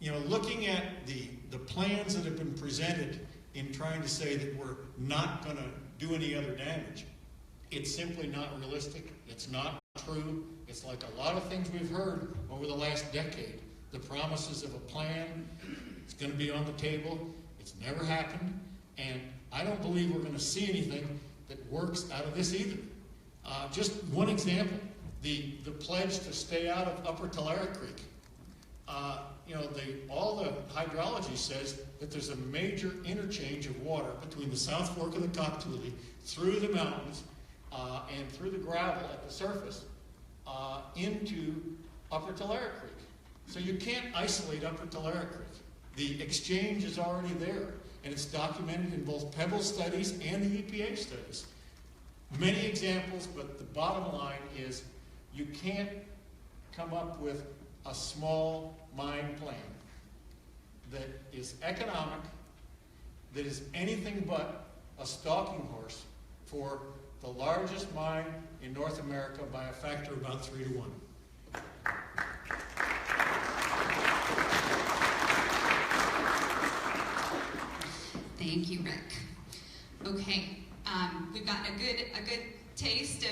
looking at the plans that have been presented in trying to say that we're not going to do any other damage, it's simply not realistic. It's not true. It's like a lot of things we've heard over the last decade. The promises of a plan, it's going to be on the table. It's never happened. And I don't believe we're going to see anything that works out of this either. Just one example, the pledge to stay out of Upper Tulare Creek. All the hydrology says that there's a major interchange of water between the South Fork of the Coctuli, through the mountains, and through the gravel at the surface, into Upper Tulare Creek. So you can't isolate Upper Tulare Creek. The exchange is already there, and it's documented in both Pebble studies and the EPA studies. Many examples, but the bottom line is you can't come up with a small mine plan that is economic, that is anything but a stalking horse for the largest mine in North America by a factor of about 3 to 1. Thank you, Rick. Okay, we've gotten a good taste of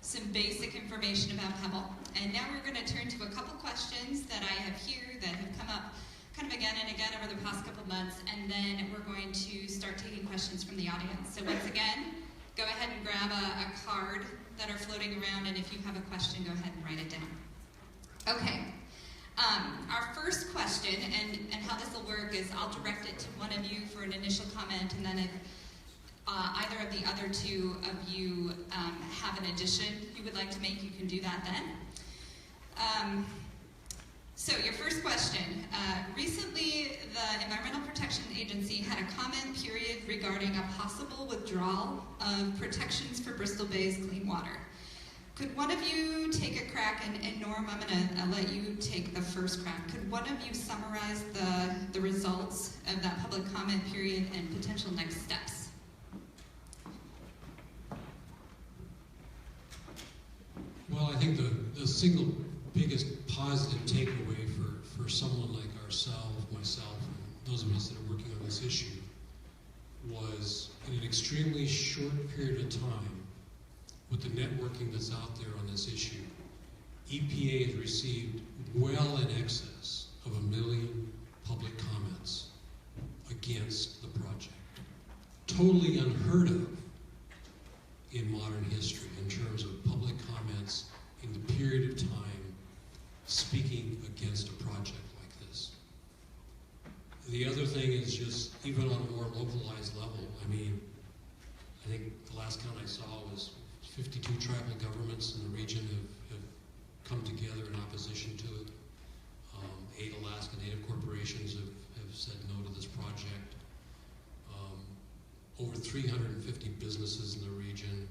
some basic information about Pebble, and now we're going to turn to a couple questions that I have here that have come up kind of again and again over the past couple months, and then we're going to start taking questions from the audience. So once again, go ahead and grab a card that are floating around, and if you have a question, go ahead and write it down. Okay. Our first question, and how this will work is I'll direct it to one of you for an initial comment, and then if either of the other two of you have an addition you would like to make, you can do that then. So your first question. Recently, the Environmental Protection Agency had a comment period regarding a possible withdrawal of protections for Bristol Bay's clean water. Could one of you take a crack, and Norm, I'm going to let you take the first crack. Could one of you summarize the results of that public comment period and potential next steps? Well, I think the single biggest positive takeaway for someone like ourselves, myself, and those of us that are working on this issue was in an extremely short period of time, with the networking that's out there on this issue, EPA has received well in excess of 1 million public comments against the project. Totally unheard of in modern history in terms of public comments in the period of time speaking against a project like this. The other thing is just, even on a more localized level, I think the last count I saw was 52 tribal governments in the region have come together in opposition to it. 8 Alaska Native corporations have said no to this project. Over 350 businesses in the region,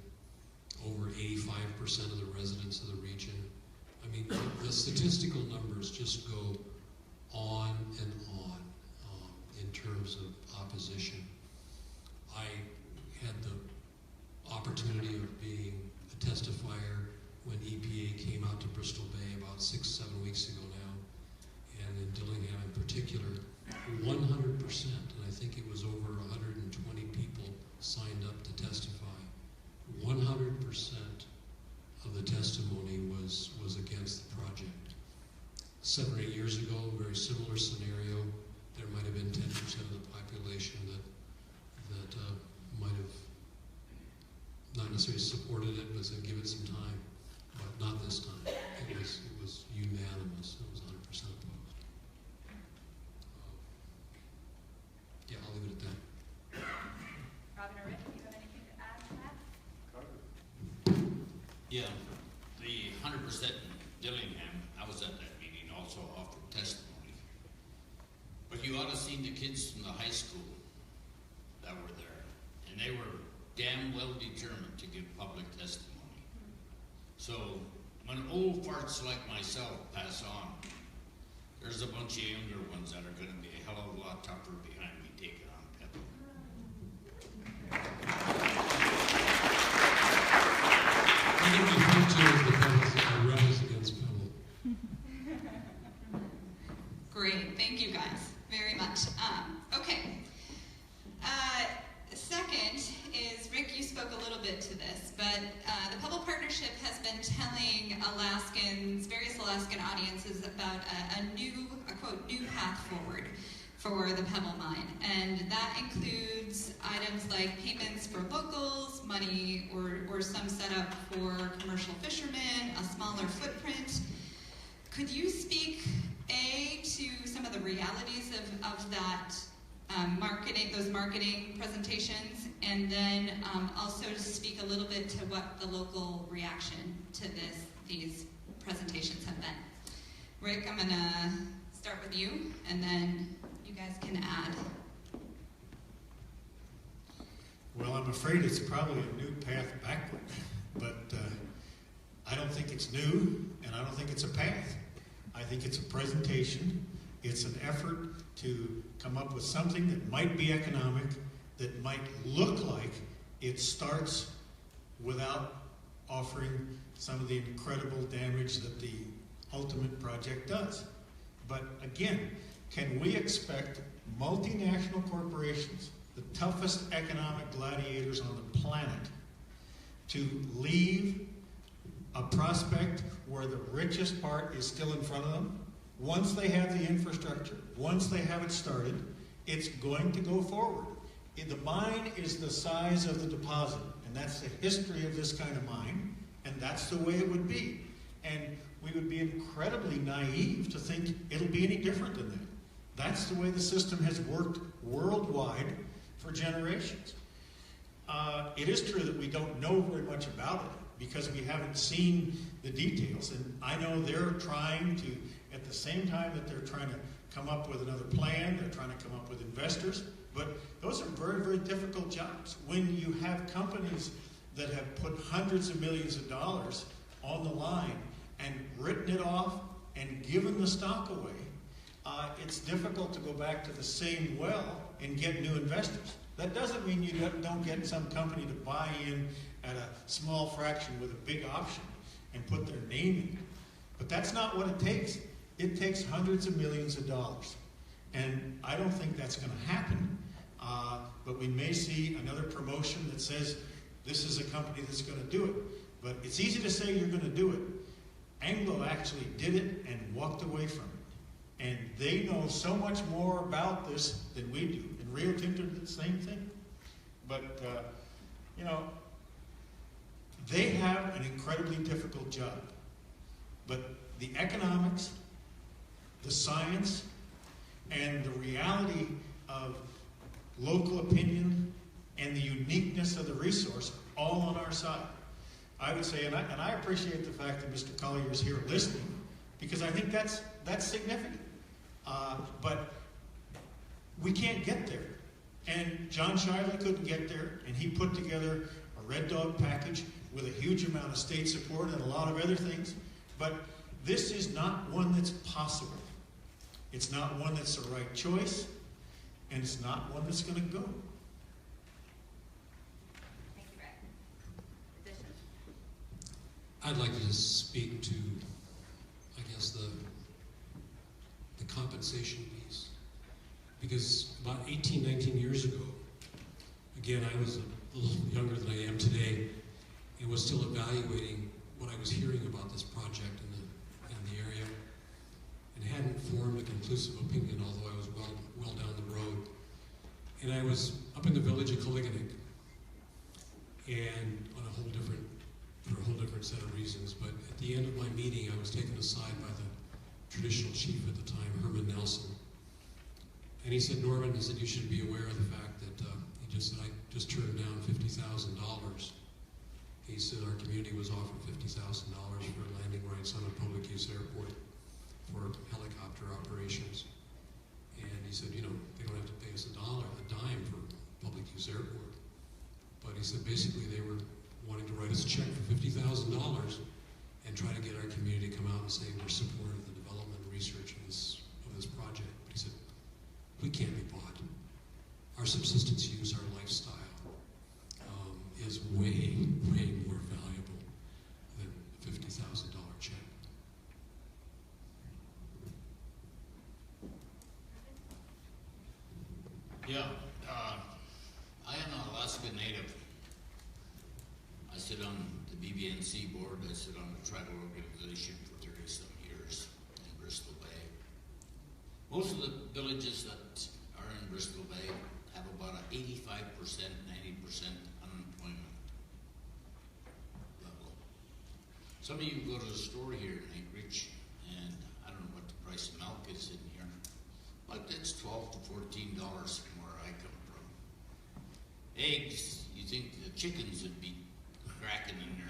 over 85% of the residents of the region. The statistical numbers just go on and on in terms of opposition. I had the opportunity of being a testifier when EPA came out to Bristol Bay about 6-7 weeks ago now, and in Dillingham in particular, 100%, and I think it was over 120 people signed up to testify. 100% of the testimony was against the project. 7 or 8 years ago, a very similar scenario. There might have been 10% of the population that might have not necessarily supported it, but said give it some time. But not this time. It was unanimous. It was 100% opposed. Yeah, I'll leave it at that. Robin or Rick, do you have anything to add to that? Yeah, the 100% in Dillingham, I was at that meeting, also offered testimony. But you ought to have seen the kids from the high school that were there, and they were damn well determined to give public testimony. So when old farts like myself pass on, there's a bunch of younger ones that are going to be a hell of a lot tougher behind me taking on Pebble. I think we refer to as the rebels against Pebble. Great. Thank you guys very much. Okay. Second is, Rick, you spoke a little bit to this, but the Pebble Partnership has been telling various Alaskan audiences about a quote, new path forward for the Pebble mine. And that includes items like payments for locals, money or some setup for commercial fishermen, a smaller footprint. Could you speak, to some of the realities of that those marketing presentations, and then also to speak a little bit to what the local reaction to these presentations have been? Rick, I'm gonna start with you, and then you guys can add. Well, I'm afraid it's probably a new path backward, but I don't think it's new, and I don't think it's a path. I think it's a presentation. It's an effort to come up with something that might be economic, that might look like it starts without offering some of the incredible damage that the ultimate project does. But again, can we expect multinational corporations, the toughest economic gladiators on the planet, to leave a prospect where the richest part is still in front of them? Once they have the infrastructure, once they have it started, it's going to go forward. The mine is the size of the deposit, and that's the history of this kind of mine, and that's the way it would be. And we would be incredibly naive to think it'll be any different than that. That's the way the system has worked worldwide for generations. It is true that we don't know very much about it because we haven't seen the details. And I know they're trying to, at the same time that they're trying to come up with another plan, they're trying to come up with investors. But those are very, very difficult jobs. When you have companies that have put hundreds of millions of dollars on the line and written it off and given the stock away, it's difficult to go back to the same well and get new investors. That doesn't mean you don't get some company to buy in at a small fraction with a big option and put their name in it. But that's not what it takes. It takes hundreds of millions of dollars. And I don't think that's going to happen. But we may see another promotion that says this is a company that's going to do it. But it's easy to say you're going to do it. Anglo actually did it and walked away from it. And they know so much more about this than we do. And Rio Tinto did the same thing. But, they have an incredibly difficult job. But the economics, the science, and the reality of local opinion and the uniqueness of the resource are all on our side. I would say, and I appreciate the fact that Mr. Collier is here listening, because I think that's significant. But we can't get there. And John Shiley couldn't get there, and he put together a Red Dog package with a huge amount of state support and a lot of other things. But this is not one that's possible. It's not one that's the right choice, and it's not one that's going to go. Thank you, Rick. Addition? I'd like to just speak to, I guess, the compensation piece. Because about 18, 19 years ago, again, I was a little younger than I am today, and was still evaluating what I was hearing about this project in the area, and hadn't formed a conclusive opinion, although I was well down the road. And I was up in the village of Kaliganik, and for a whole different set of reasons. But at the end of my meeting, I was taken aside by the traditional chief at the time, Herman Nelson. And he said, Norman, he said, you should be aware of the fact that, he just said, I just turned down $50,000. He said our community was offered $50,000 for landing rights on a public use airport for helicopter operations. And he said, they don't have to pay us a dime for public use airport. But he said basically they were wanting to write us a check for $50,000 and try to get our community to come out and say we're supportive of the development and research of this project. But he said, we can't be bought. Our subsistence use, our lifestyle, is way, way more valuable than a $50,000 check. Yeah, I am an Alaska Native. I sit on the BBNC board. I sit on the tribal organization for 30-some years in Bristol Bay. Most of the villages that are in Bristol Bay have about an 85%, 90% unemployment level. Some of you go to the store here in Anchorage, and I don't know what the price of milk is in here. Like that's $12 to $14 from where I come from. Eggs, you think the chickens would be cracking in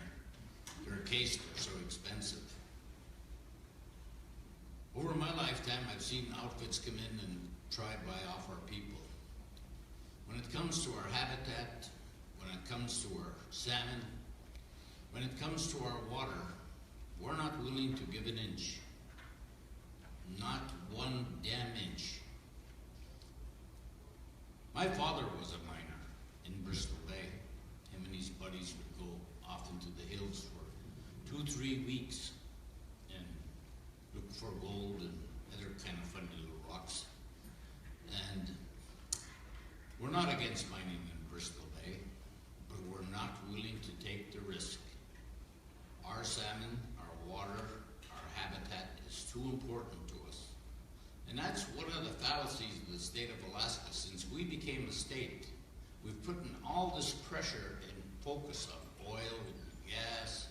their case, they're so expensive. Over my lifetime, I've seen outfits come in and try buy off our people. When it comes to our habitat, when it comes to our salmon, when it comes to our water, we're not willing to give an inch. Not one damn inch. My father was a miner in Bristol Bay. Him and his buddies would go off into the hills for 2-3 weeks and look for gold and other kind of funny little rocks. And we're not against mining in Bristol Bay, but we're not willing to take the risk. Our salmon, our water, our habitat is too important to us. And that's one of the fallacies of the state of Alaska. Since we became a state, we've put in all this pressure and focus on oil and gas,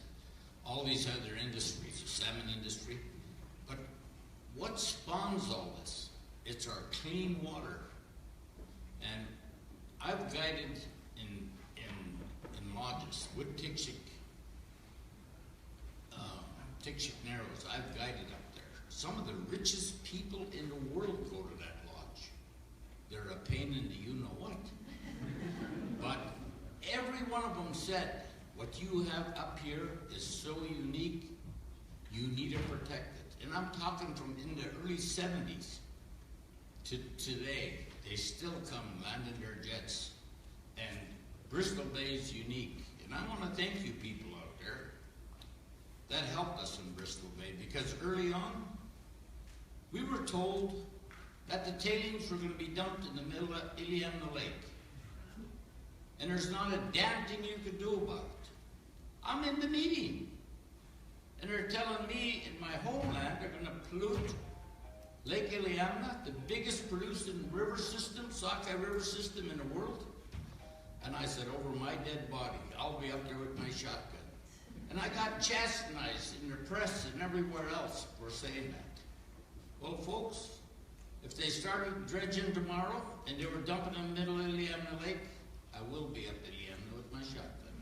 all these other industries, the salmon industry. But what spawns all this? It's our clean water. And I've guided in lodges with Tikshik Narrows. I've guided up there. Some of the richest people in the world go to that lodge. They're a pain in the you-know-what. But every one of them said, what you have up here is so unique, you need to protect it. And I'm talking from in the early 70s to today. They still come landing their jets. And Bristol Bay is unique. And I want to thank you people out there that helped us in Bristol Bay, because early on, we were told that the tailings were going to be dumped in the middle of Iliamna Lake. And there's not a damn thing you could do about it. I'm in the meeting. And they're telling me in my homeland they're going to pollute Lake Iliamna, the biggest producing river system, Sockeye River system in the world. And I said, over my dead body, I'll be up there with my shotgun. And I got chastised in the press and everywhere else for saying that. Well, folks, if they started dredging tomorrow and they were dumping in the middle of Iliamna Lake, I will be up at Iliamna with my shotgun.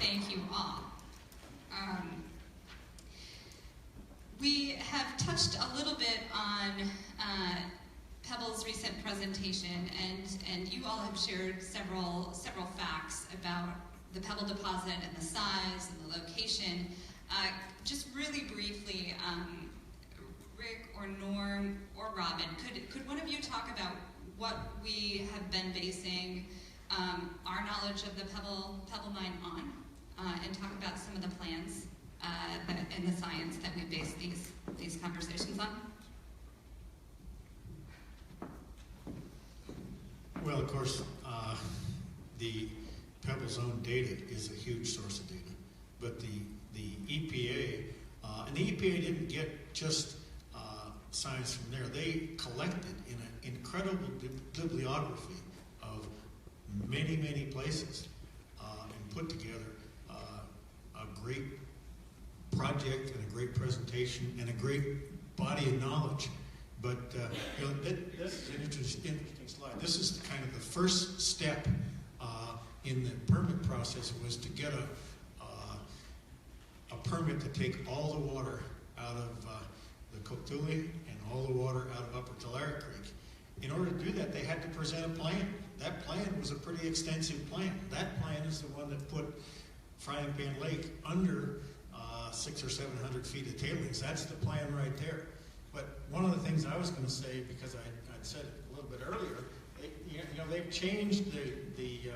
Thank you all. We have touched a little bit on Pebble's recent presentation, and you all have shared several facts about the Pebble deposit and the size and the location. Just really briefly, Rick or Norm or Robin, could one of you talk about what we have been basing our knowledge of the Pebble mine on, and talk about some of the plans and the science that we base these conversations on? Well, of course, the Pebble's own data is a huge source of data, but the EPA, and the EPA didn't get just science from there. They collected in an incredible bibliography of many, many places and put together a great project and a great presentation and a great body of knowledge. But this is an interesting slide. This is kind of the first step in the permit process, was to get a permit to take all the water out of the Cotulle and all the water out of Upper Tulare Creek. In order to do that, they had to present a plan. That plan was a pretty extensive plan. That plan is the one that put Frying Pan Lake under 600 or 700 feet of tailings. That's the plan right there. But one of the things I was going to say, because I'd said it a little bit earlier, they've changed the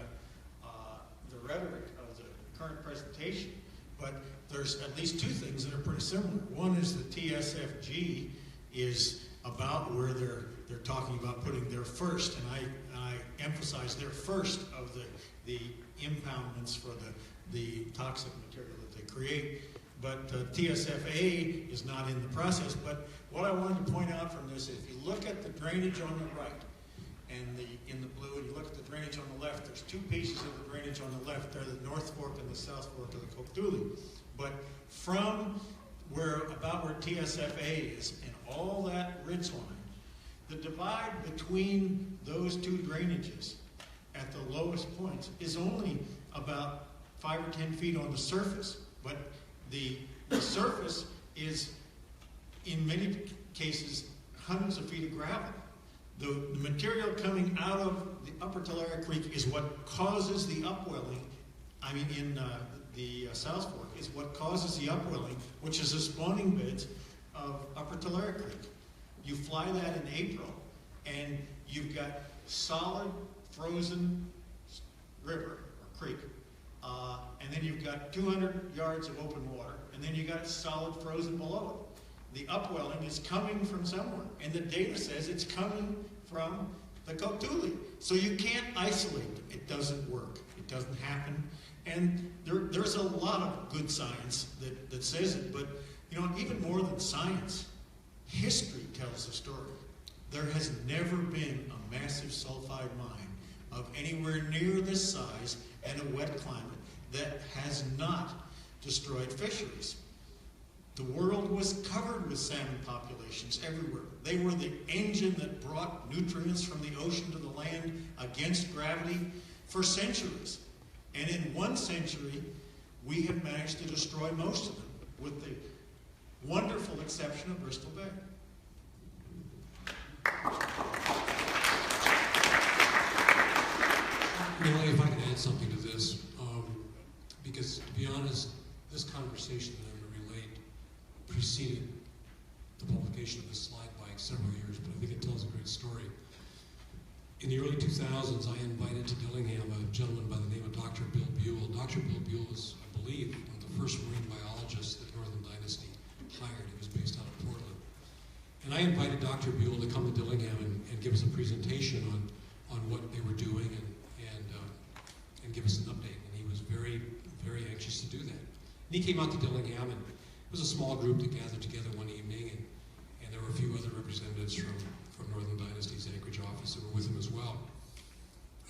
rhetoric of the current presentation, but they're there's at least two things that are pretty similar. One is the TSFG is about where they're talking about putting their first, and I emphasize their first of the impoundments for the toxic material that they create. But TSFA is not in the process. But what I wanted to point out from this, if you look at the drainage on the right and in the blue, and you look at the drainage on the left, there's two pieces of the drainage on the left. They're the North Fork and the South Fork of the Coctuli. But from about where TSFA is and all that ridge line, the divide between those two drainages at the lowest points is only about 5 or 10 feet on the surface. But the surface is, in many cases, hundreds of feet of gravel. The material coming out of the upper Tulare Creek is what causes the upwelling. I mean, in the South Fork is what causes the upwelling, which is the spawning beds of upper Tulare Creek. You fly that in April, and you've got solid frozen river or creek, and then you've got 200 yards of open water, and then you've got solid frozen below it. The upwelling is coming from somewhere, and the data says it's coming from the Coctuli. So you can't isolate it. It doesn't work. It doesn't happen. And there's a lot of good science that says it, but even more than science, history tells the story. There has never been a massive sulfide mine of anywhere near this size and a wet climate that has not destroyed fisheries. The world was covered with salmon populations everywhere. They were the engine that brought nutrients from the ocean to the land against gravity for centuries. And in 1 century, we have managed to destroy most of them, with the wonderful exception of Bristol Bay. Really, if I can add something to this, because to be honest, this conversation that I'm going to relate preceded the publication of this slide by several years, but I think it tells a great story. In the early 2000s, I invited to Dillingham a gentleman by the name of Dr. Bill Buell. Dr. Bill Buell was, I believe, one of the first marine biologists that Northern Dynasty hired. He was based out of Portland. And I invited Dr. Buell to come to Dillingham and give us a presentation on what they were doing and give us an update. And he was very, very anxious to do that. And he came out to Dillingham, and it was a small group that gathered together one evening, and there were a few other representatives from Northern Dynasty's Anchorage office that were with him as well.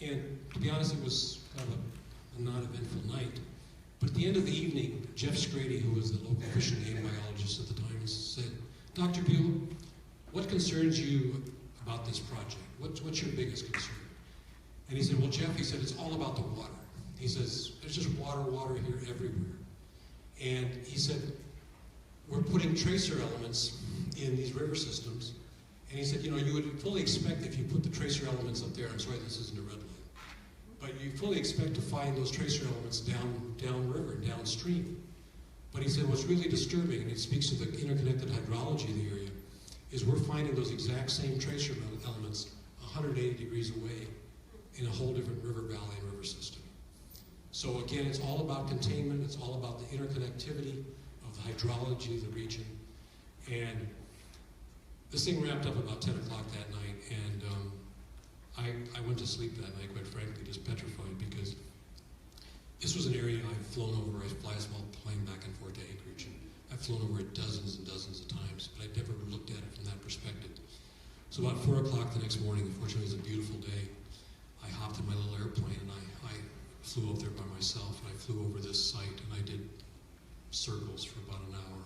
And to be honest, it was kind of a non-eventful night. But at the end of the evening, Jeff Scrady, who was the local fish and game biologist at the time, said, "Dr. Buell, what concerns you about this project? What's your biggest concern?" And he said, "Well, Jeff," he said, "it's all about the water." He says, "There's just water here everywhere." And he said, "We're putting tracer elements in these river systems." And he said, you would fully expect if you put the tracer elements up there, I'm sorry this isn't a red line, but you fully expect to find those tracer elements downriver, downstream. But he said what's really disturbing, and it speaks to the interconnected hydrology of the area, is we're finding those exact same tracer elements 180 degrees away in a whole different river valley and river system. So again, it's all about containment, it's all about the interconnectivity of the hydrology of the region. And this thing wrapped up about 10 o'clock that night, and I went to sleep that night, quite frankly, just petrified, because this was an area I've flown over. I fly a small plane back and forth to Anchorage, and I've flown over it dozens and dozens of times, but I'd never looked at it from that perspective. So about 4 o'clock the next morning, unfortunately it was a beautiful day, I hopped in my little airplane and I flew up there by myself, and I flew over this site, and I did circles for about an hour.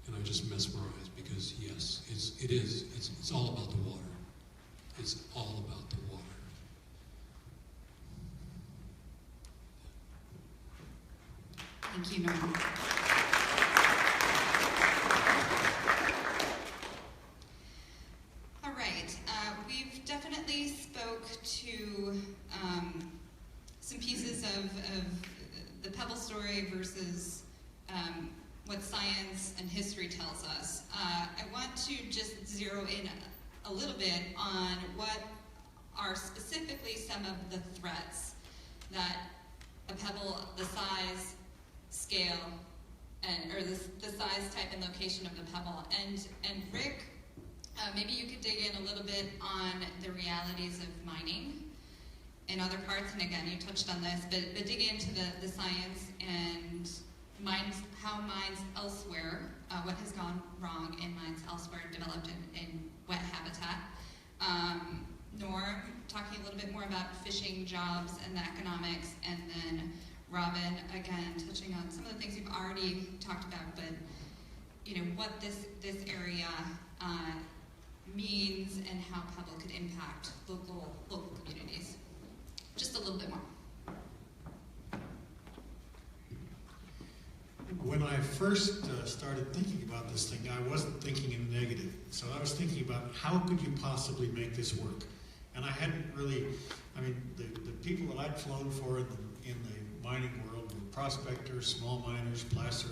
And I was just mesmerized, because yes, it's all about the water. It's all about the water. Thank you, Norm. All right, we've definitely spoke to some pieces of the Pebble story versus what science and history tells us. I want to just zero in a little bit on what are specifically some of the threats that a pebble the size, scale, or the size, type, and location of the pebble. And Rick, maybe you could dig in a little bit on the realities of mining in other parts. And again, you touched on this, but dig into the science and how mines elsewhere, what has gone wrong in mines elsewhere developed in wet habitat. Norm, talking a little bit more about fishing jobs and the economics, and then Robin, again, touching on some of the things you've already talked about, but what this area means and how Pebble could impact local communities. Just a little bit more. When I first started thinking about this thing, I wasn't thinking in negative. So I was thinking about how could you possibly make this work? And I hadn't really, the people that I'd flown for in the mining world were prospectors, small miners, placer.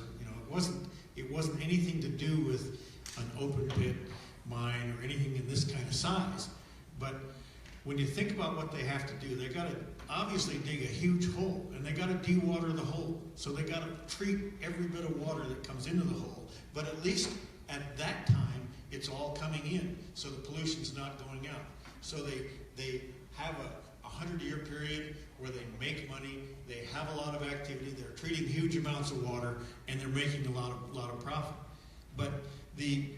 It wasn't anything to do with an open pit mine or anything in this kind of size. But when you think about what they have to do, they got to obviously dig a huge hole, and they got to dewater the hole. So they got to treat every bit of water that comes into the hole. But at least at that time, it's all coming in, so the pollution's not going out. So they have a 100-year period where they make money, they have a lot of activity, they're treating huge amounts of water, and they're making a lot of profit. But the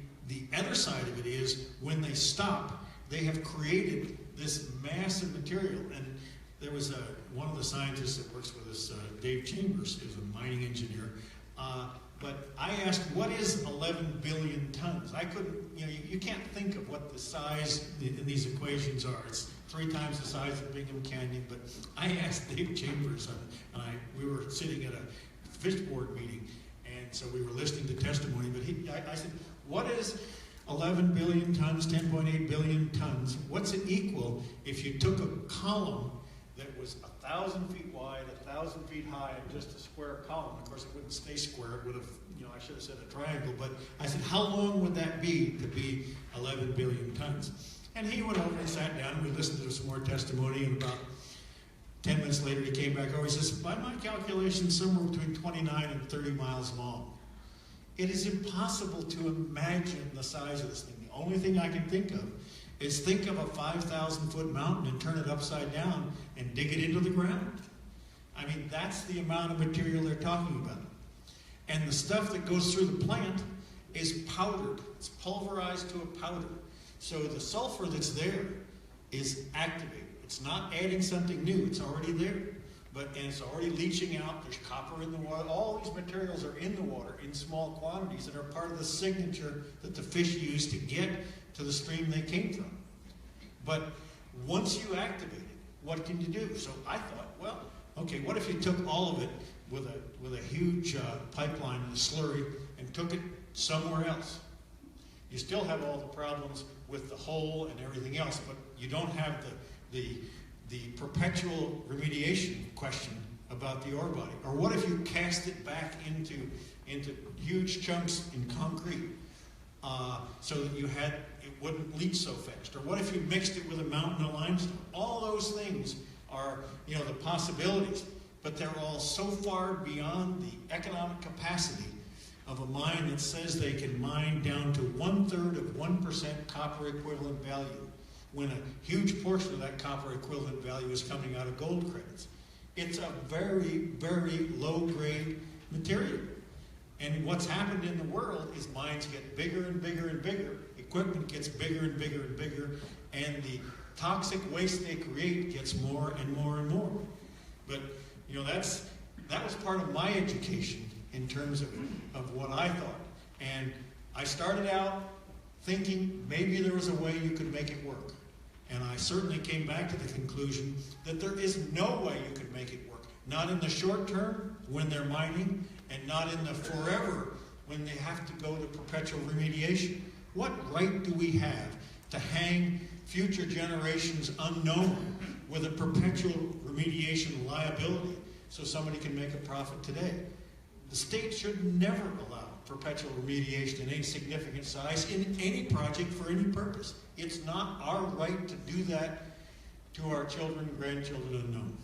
other side of it is when they stop, they have created this massive material. And there was one of the scientists that works with us, Dave Chambers, who's a mining engineer. But I asked, what is 11 billion tons? I couldn't, you can't think of what the size in these equations are. It's 3 times the size of Bingham Canyon. But I asked Dave Chambers, and we were sitting at a fish board meeting, and so we were listening to testimony. But I said, what is 11 billion tons, 10.8 billion tons? What's it equal if you took a column that was 1,000 feet wide, 1,000 feet high, and just a square column? Of course, it wouldn't stay square. It would have, I should have said a triangle. But I said, how long would that be to be 11 billion tons? And he went over and sat down, and we listened to some more testimony, and about 10 minutes later, he came back over. He says, by my calculations, somewhere between 29 and 30 miles long. It is impossible to imagine the size of this thing. The only thing I can think of is think of a 5,000-foot mountain and turn it upside down and dig it into the ground. That's the amount of material they're talking about. And the stuff that goes through the plant is powdered. It's pulverized to a powder. So the sulfur that's there is activated. It's not adding something new. It's already there. And it's already leaching out. There's copper in the water. All these materials are in the water in small quantities and are part of the signature that the fish use to get to the stream they came from. But once you activate it, what can you do? So I thought, well, okay, what if you took all of it with a huge pipeline and a slurry and took it somewhere else? You still have all the problems with the hole and everything else, but you don't have the perpetual remediation question about the ore body. Or what if you cast it back into huge chunks in concrete so that it wouldn't leach so fast? Or what if you mixed it with a mountain of limestone? All those things are, the possibilities, but they're all so far beyond the economic capacity of a mine that says they can mine down to 1/3 of 1% copper equivalent value, when a huge portion of that copper equivalent value is coming out of gold credits. It's a very, very low-grade material. And what's happened in the world is mines get bigger and bigger and bigger, equipment gets bigger and bigger and bigger, and the toxic waste they create gets more and more and more. But, that was part of my education in terms of what I thought. And I started out thinking maybe there was a way you could make it work. And I certainly came back to the conclusion that there is no way you could make it work. Not in the short term, when they're mining, and not in the forever, when they have to go to perpetual remediation. What right do we have to hang future generations unknown with a perpetual remediation liability so somebody can make a profit today? The state should never allow perpetual remediation in any significant size in any project for any purpose. It's not our right to do that to our children and grandchildren unknown.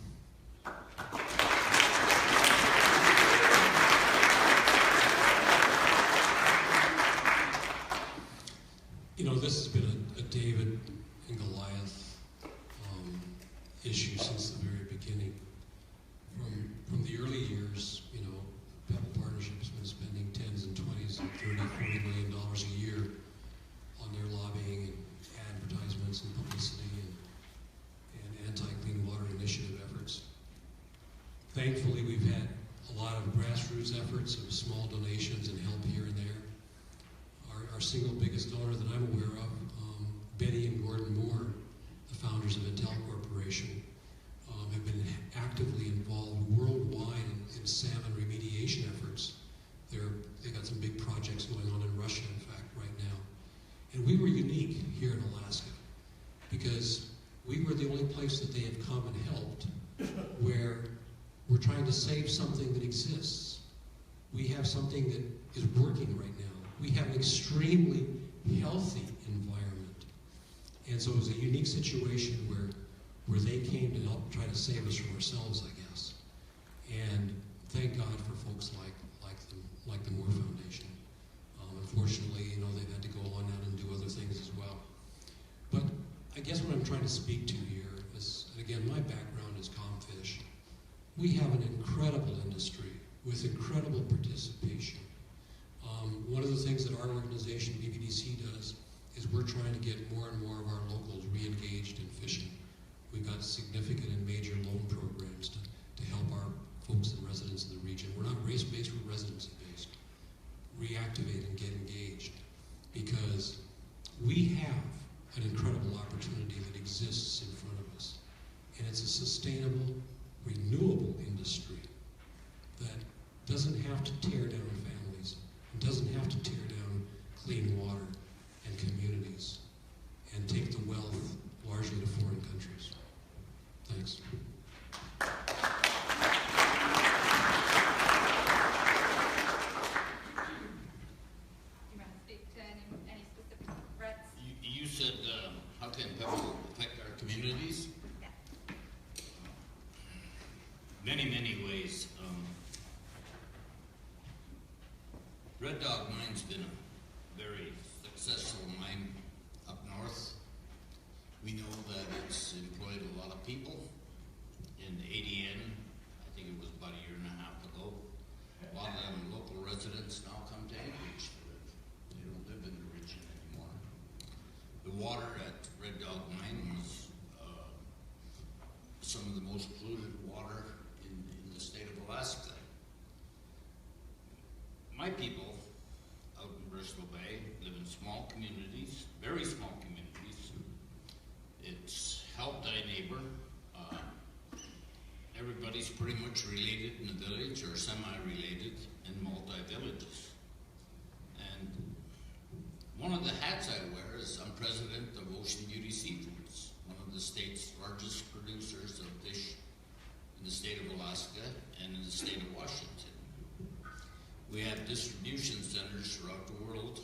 Thankfully, we've had a lot of grassroots efforts of small donations and help here and there. Our single biggest donor that I'm aware of, Betty and Gordon Moore, the founders of Intel Corporation, have been actively involved worldwide in salmon remediation efforts. They got some big projects going on in Russia, in fact, right now. And we were unique here in Alaska because we were the only place that they have come and helped where we're trying to save something that exists. We have something that is working right now. We have an extremely healthy environment. And so it was a unique situation where they came to help try to save us from ourselves, I guess. And thank God for folks like the Moore Foundation. Unfortunately, they've had to go on out and do other things as well. But I guess what I'm trying to speak to here is, and again, my background is Comfish. We have an incredible industry with incredible participation. One of the things that our organization, BBDC, does is we're trying to get more and more of our locals re-engaged in fishing. We've got significant and major loan programs to help our folks and residents in the region. We're not race-based, we're residency-based. Reactivate and get engaged, because we have an incredible opportunity that exists in front of us. And it's a sustainable, renewable industry that doesn't have to tear down families, and doesn't have to tear down clean water and communities, and take the wealth largely to foreign countries. Thanks. You said, how can Pebble affect our communities? Yeah. Many ways. Red Dog Mine's been a very successful mine up north. We know that it's employed a lot of people. In ADN, I think it was about a year and a half ago, a lot of them local residents now come to Anchorage to live. They don't live in the region anymore. The water at Red Dog Mine was some of the most polluted water in the state of Alaska. My people out in Bristol Bay live in small communities, very small communities. It's help thy neighbor. Everybody's pretty much related in the village or semi-related in multi-villages. And one of the hats I wear is I'm president of Ocean Beauty Seafoods, one of the state's largest producers of fish in the state of Alaska and in the state of Washington. We have distribution centers throughout the world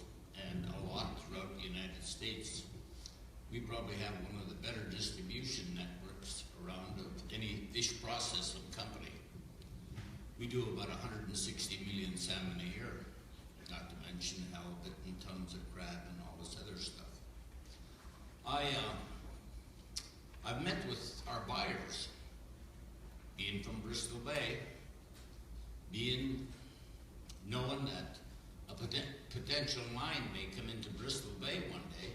and a lot throughout the United States. We probably have one of the better distribution networks around of any fish processing company. We do about 160 million salmon a year, not to mention halibut and tons of crab and all this other stuff. I've met with our buyers, being from Bristol Bay, knowing that a potential mine may come into Bristol Bay one day.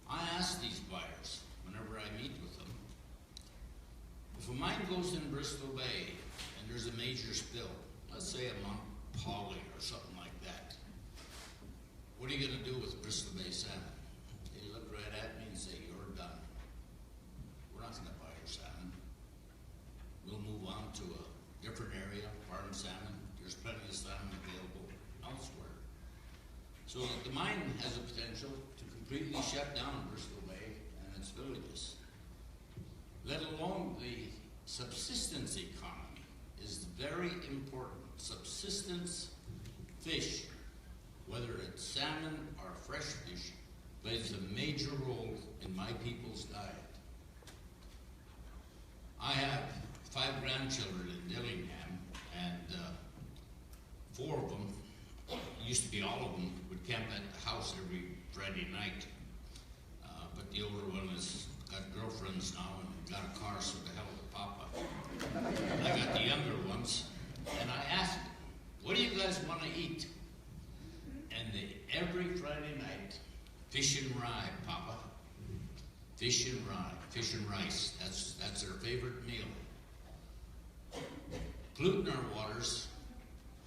I ask these buyers, whenever I meet with them, if a mine goes in Bristol Bay and there's a major spill, let's say a Mount Polly or something like that, what are you going to do with Bristol Bay salmon? They look right at me and say, you're done. We're not going to buy your salmon. We'll move on to a different area, farm salmon. There's plenty of salmon available elsewhere. So the mine has a potential to completely shut down Bristol Bay and its villages. Let alone the subsistence economy is very important. Subsistence fish, whether it's salmon or fresh fish, plays a major role in my people's diet. I have 5 grandchildren in Dillingham, and 4 of them, used to be all of them, would camp at the house every Friday night. But the older one has got girlfriends now and got a car, so the hell with Papa. I got the younger ones, and I asked them, what do you guys want to eat? And every Friday night, fish and rye, Papa. Fish and rye, fish and rice. That's their favorite meal. polluting our waters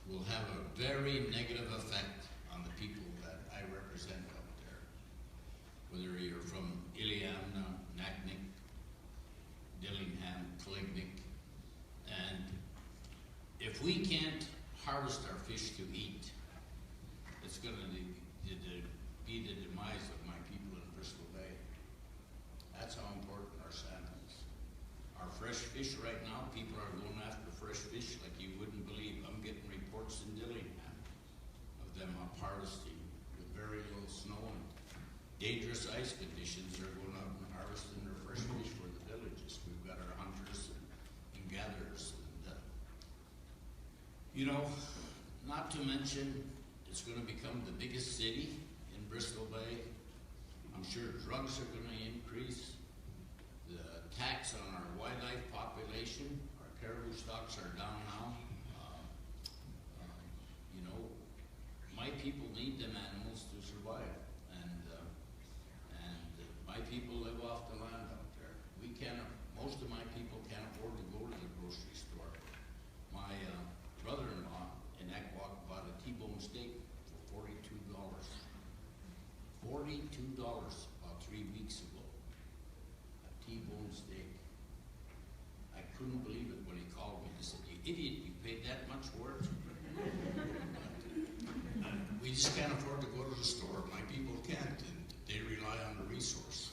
will have a very negative effect on the people that I represent out there. Whether you're from Iliamna, Naknek, Dillingham, Klignick, and if we can't harvest our fish to eat, it's going to be the demise of my people in Bristol Bay. That's how important our salmon is. Our fresh fish right now, people are going after fresh fish like you wouldn't believe. I'm getting reports in Dillingham of them up harvesting with very little snow and dangerous ice conditions. They're going out and harvesting their fresh fish for the villages. We've got our hunters and gatherers. And, you know, not to mention, it's going to become the biggest city in Bristol Bay. I'm sure drugs are going to increase. The tax on our wildlife population, our caribou stocks are down now. You know, my people need them animals to survive, and my people live off the land out there. We can't. Most of my people can't afford to go to the grocery store. My brother-in-law in Ekwok bought a T-bone steak for $42. $42 about 3 weeks ago. A T-bone steak. I couldn't believe it when he called me. He said, "You idiot, you paid that much for it?" We just can't afford to go to the store. My people can't, and they rely on the resource.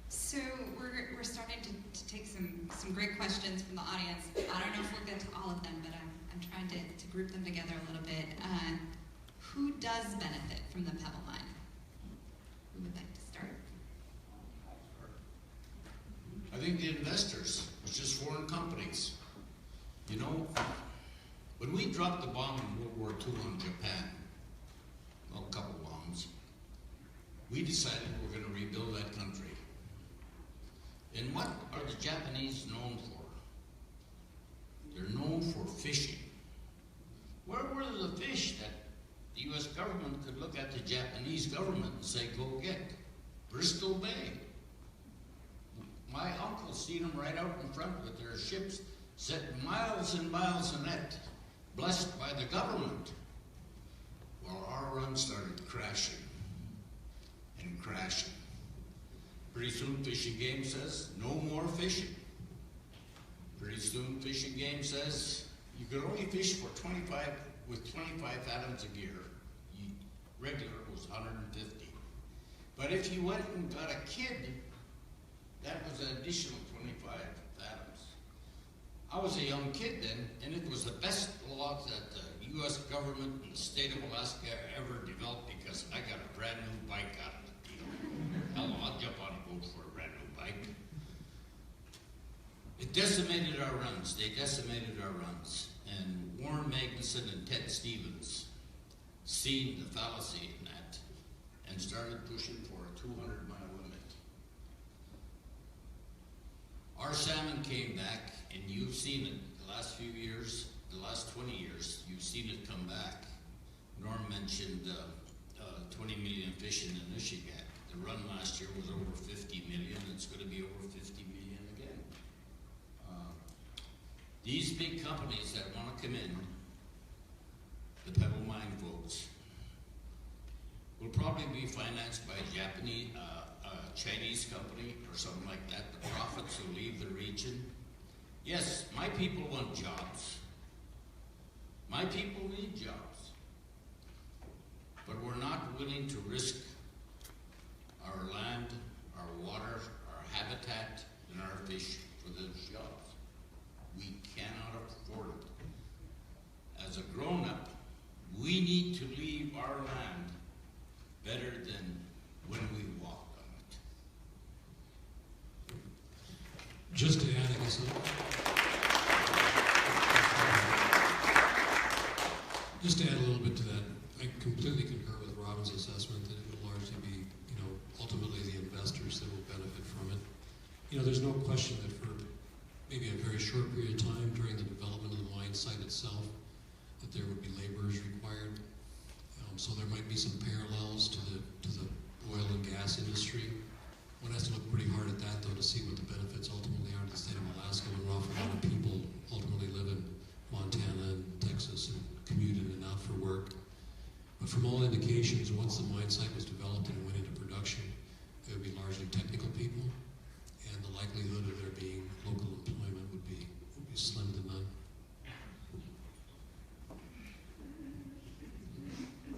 So we're starting to take some great questions from the audience. I don't know if we'll get to all of them, but I'm trying to group them together a little bit. Who does benefit from the Pebble mine? Who would like to start? I think the investors, it's just foreign companies. You know, when we dropped the bomb in World War II on Japan, well, a couple bombs, we decided we're going to rebuild that country. And what are the Japanese known for? They're known for fishing. Where were the fish that the U.S. government could look at the Japanese government and say, "Go get"? Bristol Bay. My uncle seen them right out in front with their ships set miles and miles in net, blessed by the government. Well, our run started crashing and crashing. Pretty soon Fish and Game says, "No more fishing." Pretty soon Fish and Game says, you could only fish for 25 fathoms a year. Regular was 150. But if you went and got a kid, that was an additional 25 fathoms. I was a young kid then, and it was the best law that the U.S. government and the state of Alaska ever developed, because I got a brand new bike out of the deal. Hell, I'll jump on a boat for a brand new bike. It decimated our runs. They decimated our runs. And Warren Magnuson and Ted Stevens seen the fallacy in that and started pushing for a 200-mile limit. Our salmon came back, and you've seen it the last few years, the last 20 years, you've seen it come back. Norm mentioned 20 million fish in the Nishigat. The run last year was over 50 million. It's going to be over 50 million again. These big companies that want to come in, the Pebble mine folks, will probably be financed by a Japanese, Chinese company or something like that. The profits will leave the region. Yes, my people want jobs. My people need jobs. But we're not willing to risk our land, our water, our habitat, and our fish for those jobs. We cannot afford it. As a grown-up, we need to leave our land better than when we walked on it. Just to add, I guess, just to add a little bit to that, I completely concur with Robin's assessment that it will largely be, ultimately the investors that will benefit from it. There's no question that for maybe a very short period of time during the development of the mine site itself, that there would be laborers required. So there might be some parallels to the oil and gas industry. One has to look pretty hard at that, though, to see what the benefits ultimately are to the state of Alaska, when an awful lot of people ultimately live in Montana and Texas and commute in and out for work. But from all indications, once the mine site was developed and went into production, it would be largely technical people, and the likelihood of there being local employment would be slim to none.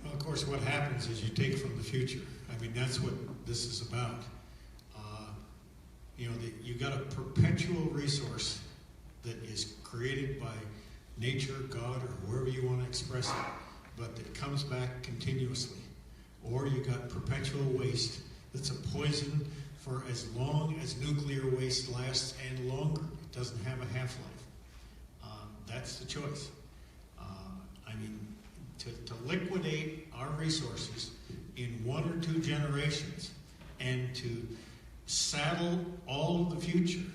Well, of course, what happens is you take from the future. I mean, that's what this is about. You got a perpetual resource that is created by nature, God, or whoever you want to express it, but that comes back continuously. Or you got perpetual waste that's a poison for as long as nuclear waste lasts and longer. It doesn't have a half-life. That's the choice. To liquidate our resources in 1 or 2 generations and to saddle all of the future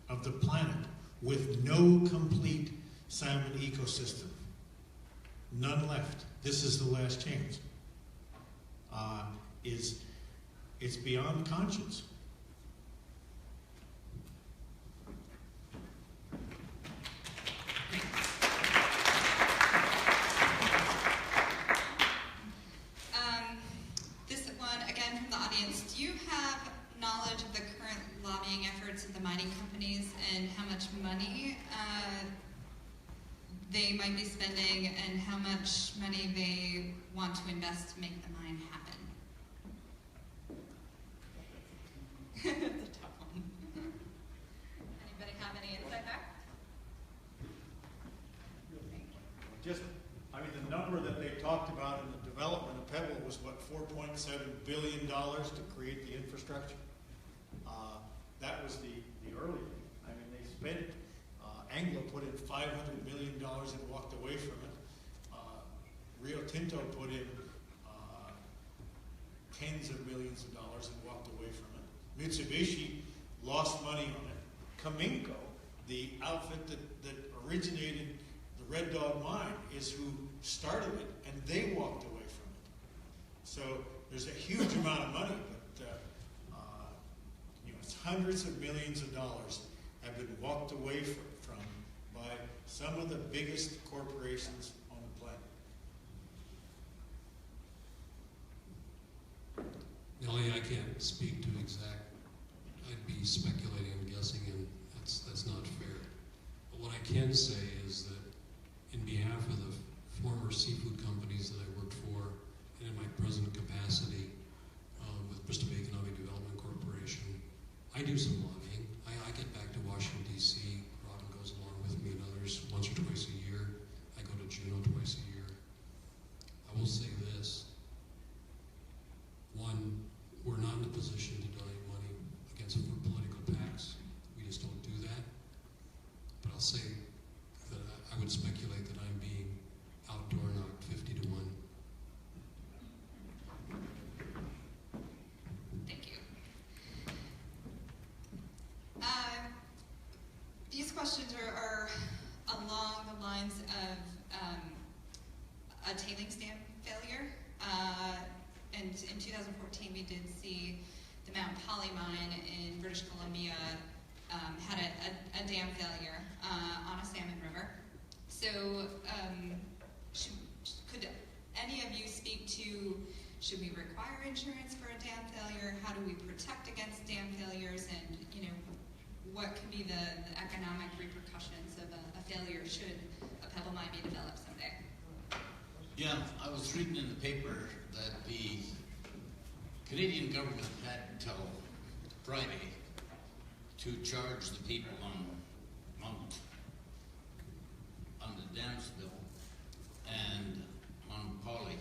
of the planet with no complete salmon ecosystem. None left. This is the last chance. It's beyond conscience. This one, again from the audience, do you have knowledge of the current lobbying efforts of the mining companies and how much money they might be spending and how much money they want to invest to make the mine happen? That's a tough one. Anybody have any insight there? The number that they talked about in the development of Pebble was what, $4.7 billion to create the infrastructure. That was the early thing. I mean, they spent it. Anglo put in $500 million and walked away from it. Rio Tinto put in tens of millions of dollars and walked away from it. Mitsubishi lost money on it. Kaminko, the outfit that originated the Red Dog Mine, is who started it, and they walked away from it. So there's a huge amount of money, but it's hundreds of millions of dollars have been walked away from by some of the biggest corporations on the planet. Nellie, I can't speak to exact. I'd be speculating and guessing, and that's not fair. But what I can say is that in behalf of the former seafood companies that I worked for, and in my present capacity with Bristol Bay Economic Development Corporation, I do some lobbying. I get back to Washington, D.C. Robin goes along with me and others once or twice a year. I go to Juneau twice a year. I will say this. One, we're not in a position to donate money against for political PACs. We just don't do that. But I'll say that I would speculate that I'm being outdoor knocked 50 to 1. Thank you. These questions are along the lines of a tailings dam failure. And in 2014, we did see the Mount Polly mine in British Columbia had a dam failure on a salmon river. So could any of you speak to, should we require insurance for a dam failure? How do we protect against dam failures? And, what could be the economic repercussions of a failure should a Pebble mine be developed someday? Yeah, I was reading in the paper that the Canadian government had until Friday to charge the people on the dam spill and on Polly,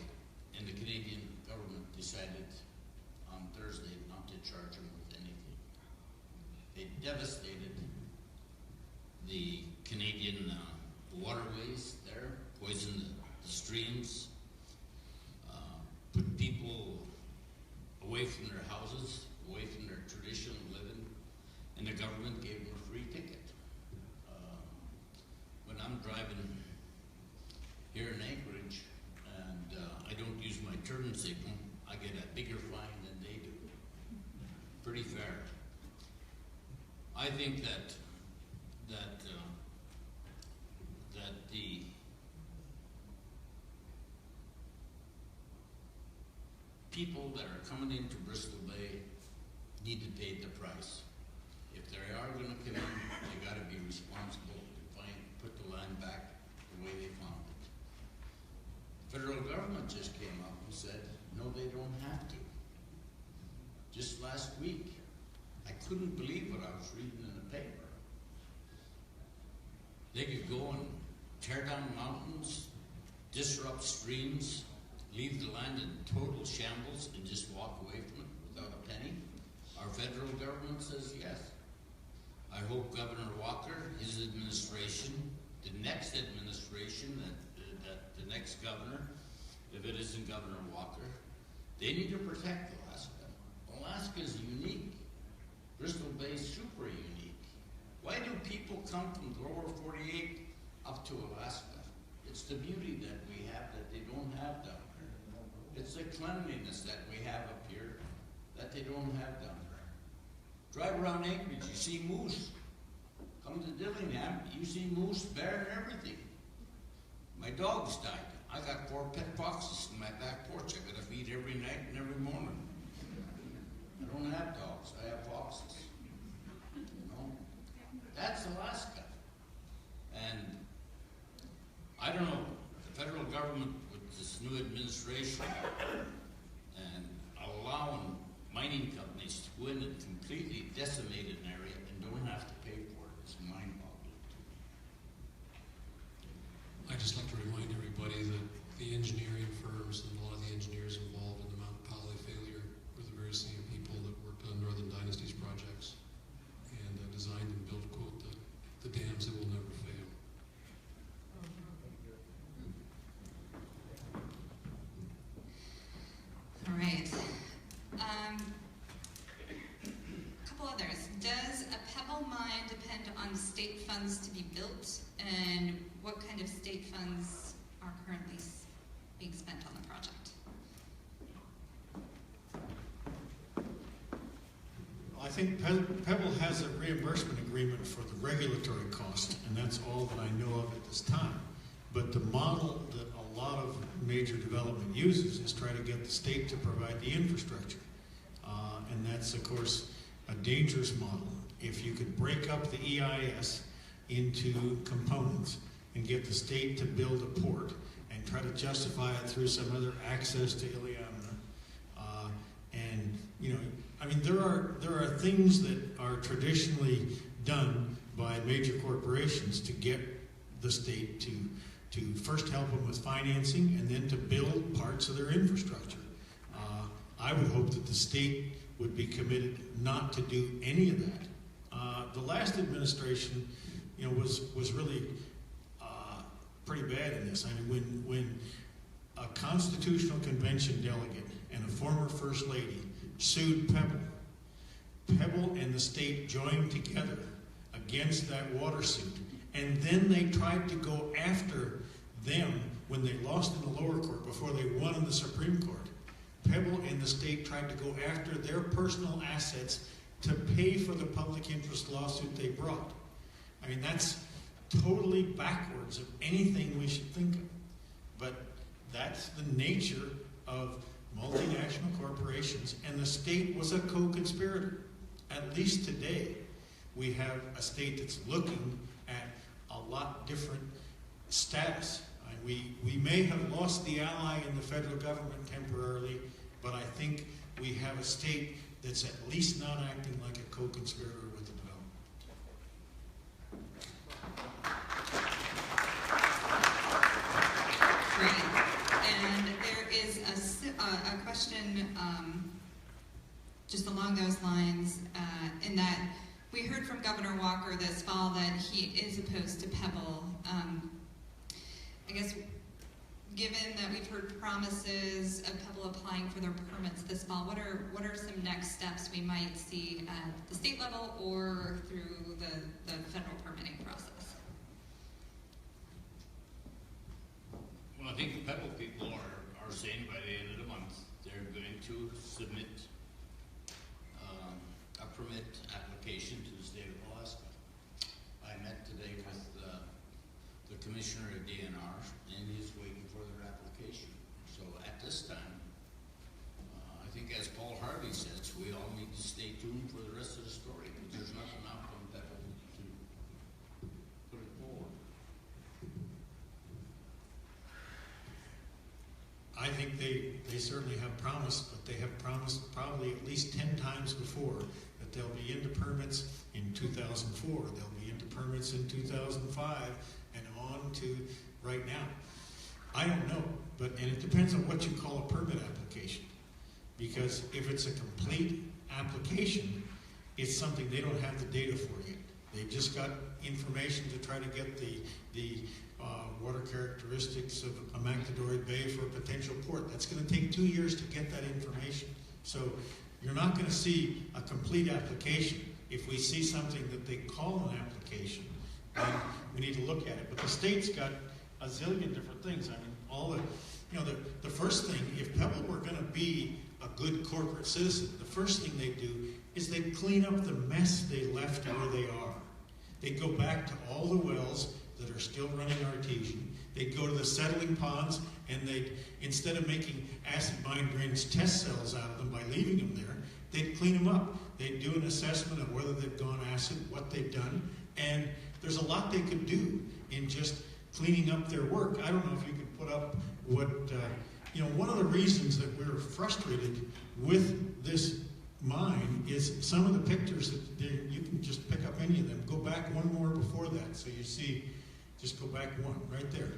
and the Canadian government decided on Thursday not to charge them with anything. It devastated the Canadian waterways there, poisoned the streams, put people away from their houses, away from their traditional living, and the government gave them a free ticket. When I'm driving here in Anchorage and I don't use my turn signal, I get a bigger fine than they do. I think that the people that are coming into Bristol Bay need to pay the price. If they are going to come in, they got to be responsible to put the land back the way they found it. The federal government just came up and said, no, they don't have to. Just last week, I couldn't believe what I was reading in the paper. They could go and tear down mountains, disrupt streams, leave the land in total shambles and just walk away from it without a penny? Our federal government says yes. I hope Governor Walker, his administration, the next administration, that the next governor, if it isn't Governor Walker, they need to protect Alaska. Alaska is unique. Bristol Bay is super unique. Why do people come from the lower 48 up to Alaska? It's the beauty that we have that they don't have down there. It's the cleanliness that we have up here that they don't have down there. Drive around Anchorage, you see moose. Come to Dillingham, you see moose, bear, and everything. My dogs died. I got 4 pet foxes in my back porch I gotta feed every night and every morning. I don't have dogs, I have foxes. You know? That's Alaska. And I don't know, the federal government with this new administration and allowing mining companies to go in and completely decimate an area and don't have to pay for it is mind-boggling. I'd just like to remind everybody that the engineering firms and a lot of the engineers involved in the Mount Powley failure were the very same people that worked on Northern Dynasty's projects and designed and built, quote, the dams that will never fail. All right. A couple others. Does a Pebble mine depend on state funds to be built? And what kind of state funds are currently being spent on the project? I think Pebble has a reimbursement agreement for the regulatory cost, and that's all that I know of at this time. But the model that a lot of major development uses is try to get the state to provide the infrastructure. And that's, of course, a dangerous model. If you could break up the EIS into components and get the state to build a port and try to justify it through some other access to Iliamna, and, you know, I mean, there are things that are traditionally done by major corporations to get the state to first help them with financing and then to build parts of their infrastructure. I would hope that the state would be committed not to do any of that. The last administration, you know, was really pretty bad in this. I mean, when a constitutional convention delegate and a former first lady sued Pebble and the state joined together against that water suit, and then they tried to go after them when they lost in the lower court before they won in the Supreme Court. Pebble and the state tried to go after their personal assets to pay for the public interest lawsuit they brought. I mean, that's totally backwards of anything we should think of. But that's the nature of multinational corporations, and the state was a co-conspirator. At least today, we have a state that's looking at a lot different status. We may have lost the ally in the federal government temporarily, but I think we have a state that's at least not acting like a co-conspirator with the development. Great. And there is a question just along those lines, in that we heard from Governor Walker this fall that he is opposed to Pebble. I guess, given that we've heard promises of Pebble applying for their permits this fall, what are some next steps we might see at the state level or through the federal permitting process? Well, I think the Pebble people are saying by the end of the month they're going to submit a permit application to the state of commissioner at DNR and is waiting for their application. So at this time, I think as Paul Harvey says, we all need to stay tuned for the rest of the story, because there's nothing out from Pebble to put it forward. I think they certainly have promised, but they have promised probably at least 10 times before that they'll be into permits in 2004, they'll be into permits in 2005, and on to right now. I don't know, and it depends on what you call a permit application. Because if it's a complete application, it's something they don't have the data for yet. They've just got information to try to get the water characteristics of Amactadori Bay for a potential port. That's going to take 2 years to get that information. So you're not going to see a complete application. If we see something that they call an application, then we need to look at it. But the state's got a zillion different things. I mean, the first thing, if Pebble were going to be a good corporate citizen, the first thing they do is they clean up the mess they left where they are. They go back to all the wells that are still running artesian. They'd go to the settling ponds, and they'd, instead of making acid mine drains test cells out of them by leaving them there, they'd clean them up. They'd do an assessment of whether they've gone acid, what they've done, and there's a lot they could do in just cleaning up their work. I don't know if you could put up what, one of the reasons that we're frustrated with this mine is some of the pictures that you can just pick up any of them. Go back one more before that, so you see, just go back one, right there.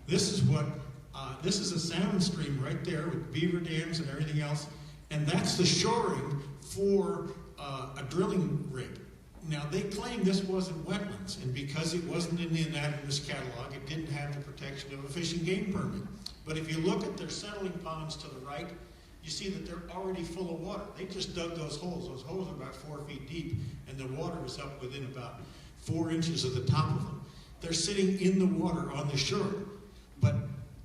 This is a salmon stream right there with beaver dams and everything else, and that's the shoring for a drilling rig. Now, they claim this wasn't wetlands, and because it wasn't in the anadromous catalog, it didn't have the protection of a fish and game permit. But if you look at their settling ponds to the right, you see that they're already full of water. They just dug those holes. Those holes are about 4 feet deep, and the water is up within about 4 inches of the top of them. They're sitting in the water on the shore. But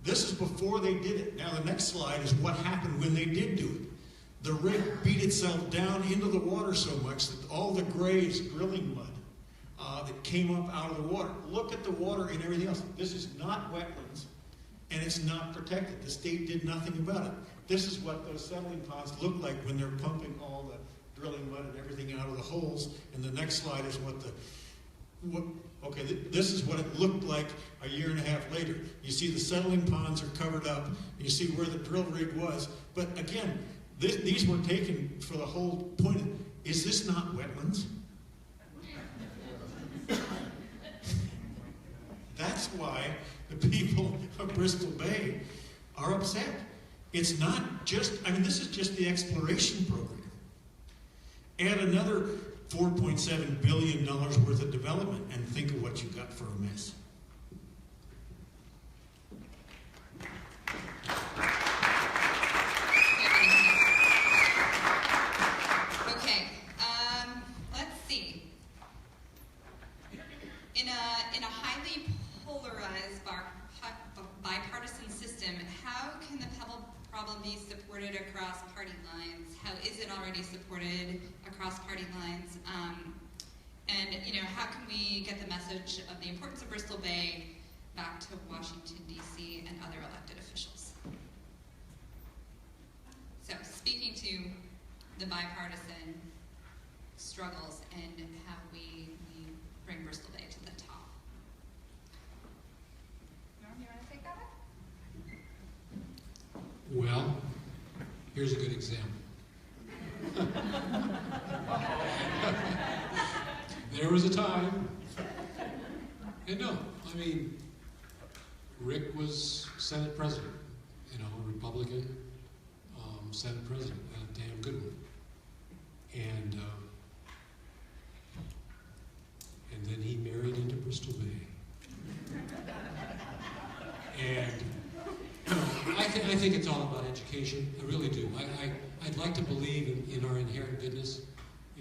this is before they did it. Now, the next slide is what happened when they did do it. The rig beat itself down into the water so much that all the graves, drilling mud, that came up out of the water. Look at the water and everything else. This is not wetlands, and it's not protected. The state did nothing about it. This is what those settling ponds look like when they're pumping all the drilling mud and everything out of the holes. And the next slide is this is what it looked like a year and a half later. You see the settling ponds are covered up. You see where the drill rig was. But again, these were taken for the whole point of, is this not wetlands? That's why the people of Bristol Bay are upset. It's not just, this is just the exploration program. Add another $4.7 billion worth of development and think of what you got for a mess. Okay, let's see. In a highly polarized bipartisan system, how can the Pebble problem be supported across party lines? How is it already supported across party lines? How can we get the message of the importance of Bristol Bay back to Washington, D.C. and other elected officials? So, speaking to the bipartisan struggles and how we bring Bristol Bay to the top. Norm, you want to take that one? Well, here's a good example. There was a time, and Rick was Senate President, Republican Senate President, a damn good one. And then he married into Bristol Bay. And I think it's all about education. I really do. I'd like to believe in our inherent goodness.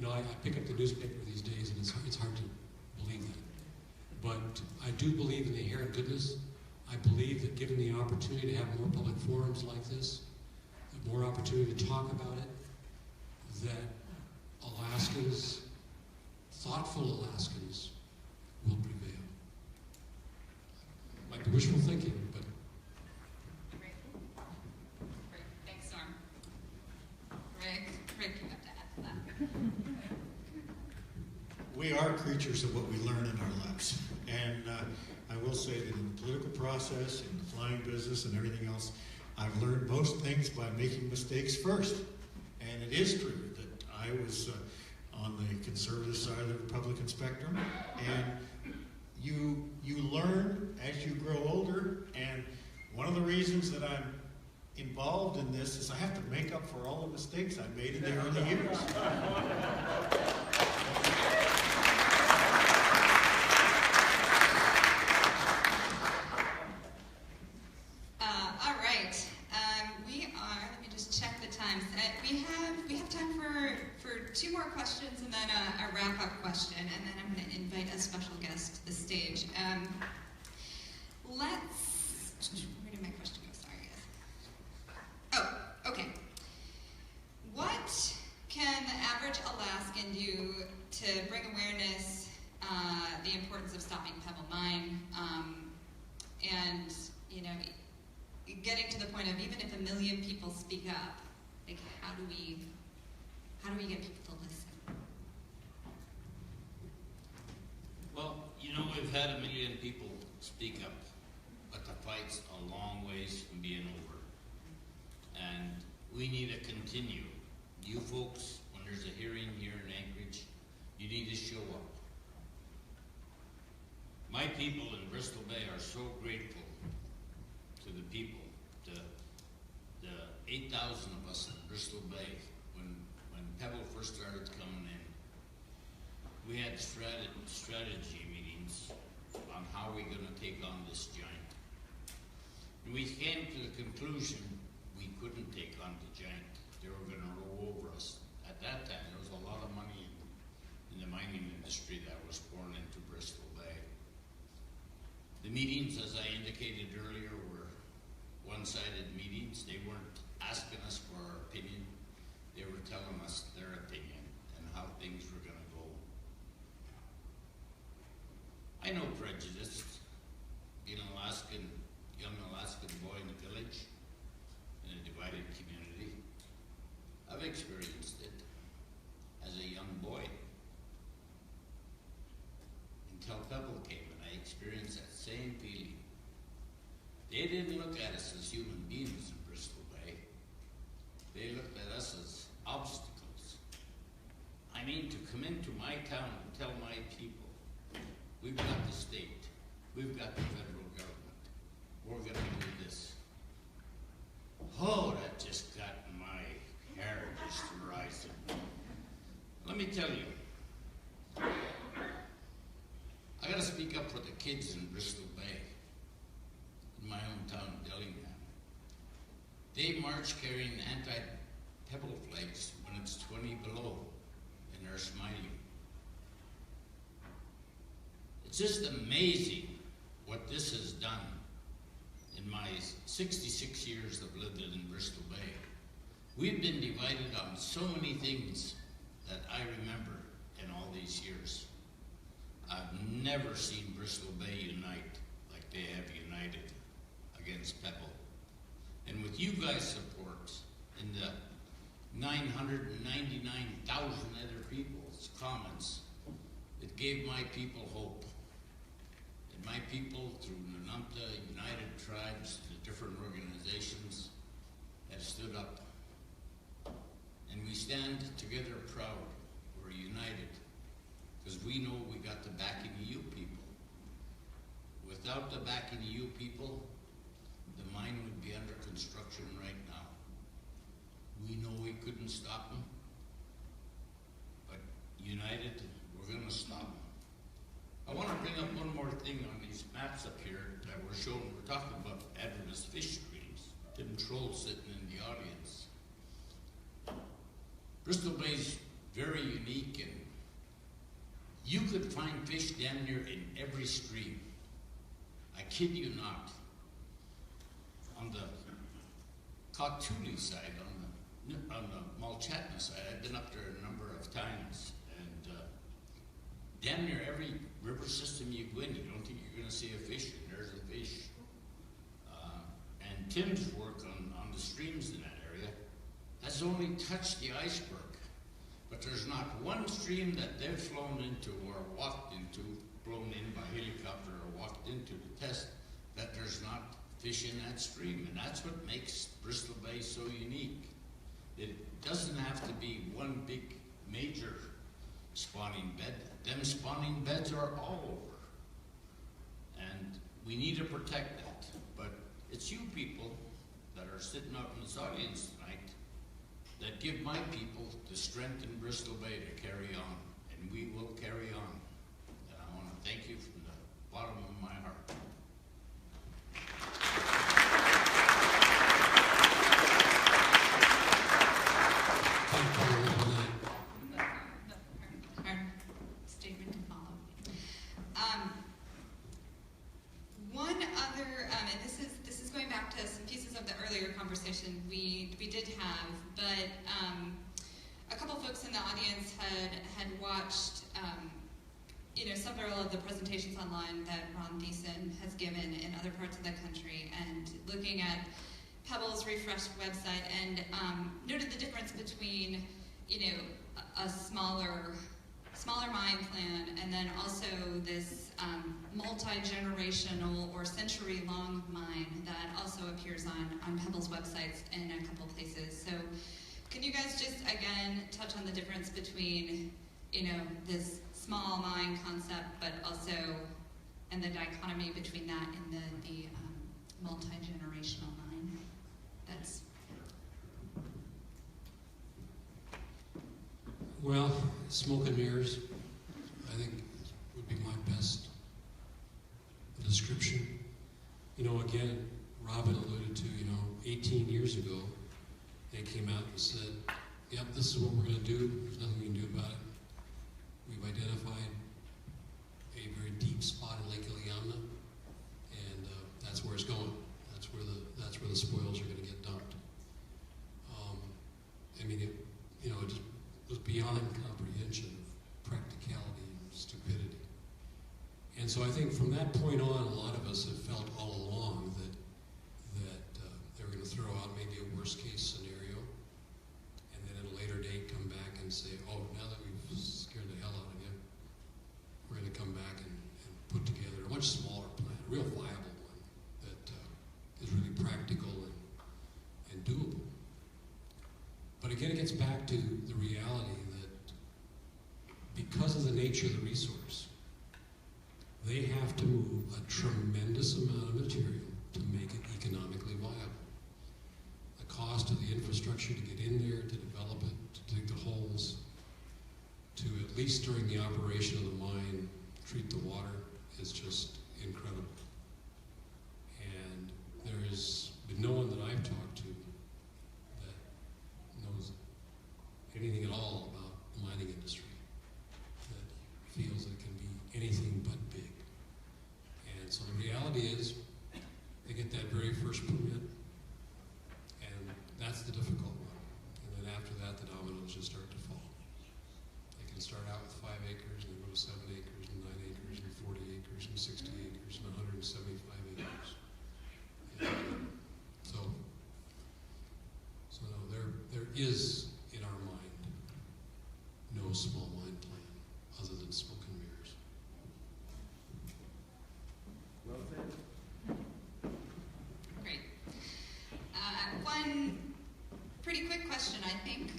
I pick up the newspaper these days, and it's hard to believe that. But I do believe in the inherent goodness. I believe that given the opportunity to have more public forums like this, more opportunity to talk about it, that Alaskans thought thoughtful Alaskans will prevail. Might be wishful thinking, but Great. Thanks, Norm. Rick, you have to add to that. We are creatures of what we learn in our lives. And I will say that in the political process, in the flying business and everything else, I've learned most things by making mistakes first. And it is true that I was on the conservative side of the Republican spectrum. And you learn as you grow older. And one of the reasons that I'm involved in this is I have to make up for all the mistakes I made in the early years. All right. Let me just check the times. We have time for two more questions and then a wrap-up question, and then I'm going to invite a special guest to the stage. Where did my question go? Sorry, guys. Oh, okay. What can the average Alaskan do to bring awareness, the importance of stopping Pebble Mine, and, getting to the point of even if 1 million people speak up, like how do we get people to listen? Well, we've had 1 million people speak up, but the fight's a long ways from being over. And we need to continue. You folks, when there's a hearing here in Anchorage, you need to show up. My people in Bristol Bay are so grateful to the people, the 8,000 of us in Bristol Bay. When Pebble first started coming in, we had strategy meetings on how we're going to take on this giant. And we came to the conclusion we couldn't take on the giant. They were going to roll over us. At that time, there was a lot of money in the mining industry that was pouring into Bristol Bay. The meetings, as I indicated earlier, were one-sided meetings. They weren't asking us for our opinion. They were telling us their opinion and how things were going to go. I know prejudice. Being an young Alaskan boy in the village, in a divided community, I've experienced it as a young boy. Until Pebble came and I experienced that same feeling. They didn't look at us as human beings in Bristol Bay. They looked at us as obstacles. I mean, to come into my town and tell my people, we've got the state, we've got the federal government, we're going to do this. Oh, that just got my hair just rising. Let me tell you, I got to speak up for the kids in Bristol Bay, in my hometown, Dillingham. They march carrying anti-Pebble flags when it's 20 below, and they're smiling. It's just amazing what this has done in my 66 years of living in Bristol Bay. We've been divided on so many things that I remember in all these years. I've never seen Bristol Bay unite like they have united against Pebble. And with you guys' support and the 999,000 other people's comments, it gave my people hope. And my people, through NUNAMTA, United Tribes, the different organizations, have stood up. And we stand together proud. We're united. Because we know we got the backing of you people. Without the backing of you people, the mine would be under construction right now. We know we couldn't stop them, but united, we're going to stop them. I want to bring up one more thing on these maps up here that we're showing. We're talking about Adventist fish streams. Tim Troll sitting in the audience. Bristol Bay's very unique, and you could find fish down here in every stream. I kid you not. On the Cotuly side, on the Malchatna side, I've been up there a number of times, and damn near every river system you go in, you don't think you're going to see a fish, and there's a fish. And Tim's work on the streams in that area has only touched the iceberg. But there's not one stream that they've flown into or walked into, flown in by helicopter or walked into to test, that there's not fish in that stream. And that's what makes Bristol Bay so unique. It doesn't have to be one big major spawning bed. Them spawning beds are all over. And we need to protect that. But it's you people that are sitting up in this audience tonight that give my people the strength in Bristol Bay to carry on. And we will carry on. And I want to thank you from the bottom of my heart. Our statement to follow. One other, and this is going back to some pieces of the earlier conversation we did have, but a couple folks in the audience had watched several of the presentations online that Ron Thiessen has given in other parts of the country, and looking at Pebble's refreshed website, and noted the difference between a smaller mine plan, and then also this multi-generational or century-long mine that also appears on Pebble's websites in a couple places. So can you guys just, again, touch on the difference between, this small mine concept, but also, and the dichotomy between that and the multi-generational mine? That's... Well, smoke and mirrors, I think, would be my best description. Again, Robin alluded to, 18 years ago, they came out and said, yep, this is what we're going to do. There's nothing we can do about it. We've identified a very deep spot in Lake Iliamna, and that's where it's going. That's where the spoils are going to get dumped. It was beyond comprehension of practicality and stupidity. And so I think from that point on, a lot of us have felt all along that they were going to throw out maybe a worst case scenario, and then at a later date come back and say, oh, now that we've scared the hell out of you, we're going to come back and put together a much smaller plan, a real viable one that is really practical and doable. But again, it gets back to the reality that because of the nature of the resource, they have to move a tremendous amount of material to make it economically viable. The cost of the infrastructure to get in there, to develop it, to dig the holes, to at least during the operation of the mine, treat the water is just incredible. And there has been no one that I've talked to that knows anything at all about the mining industry that feels it can be anything but big. And so the reality is, they get that very first permit, and that's the difficult one. And then after that, the dominoes just start to fall. They can start out with 5 acres, and go to 7 acres, and 9 acres, and 40 acres, and 60 acres, and 175 acres. And so no, there is, in our mind, no small mine plan other than smoke and mirrors. Well said. Great. One pretty quick question, I think.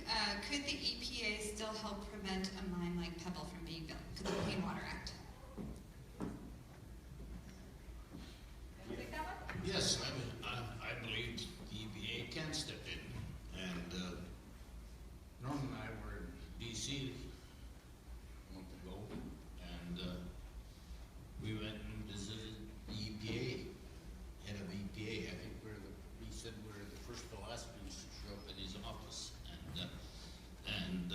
Could the EPA still help prevent a mine like Pebble from being built? Could the Clean Water Act? Take that one? Yes, I believe the EPA can step in. And Norm and I were in D.C. a month ago, and we went and visited the EPA, head of EPA. I think he said we're the first Alaskans to show up in his office. And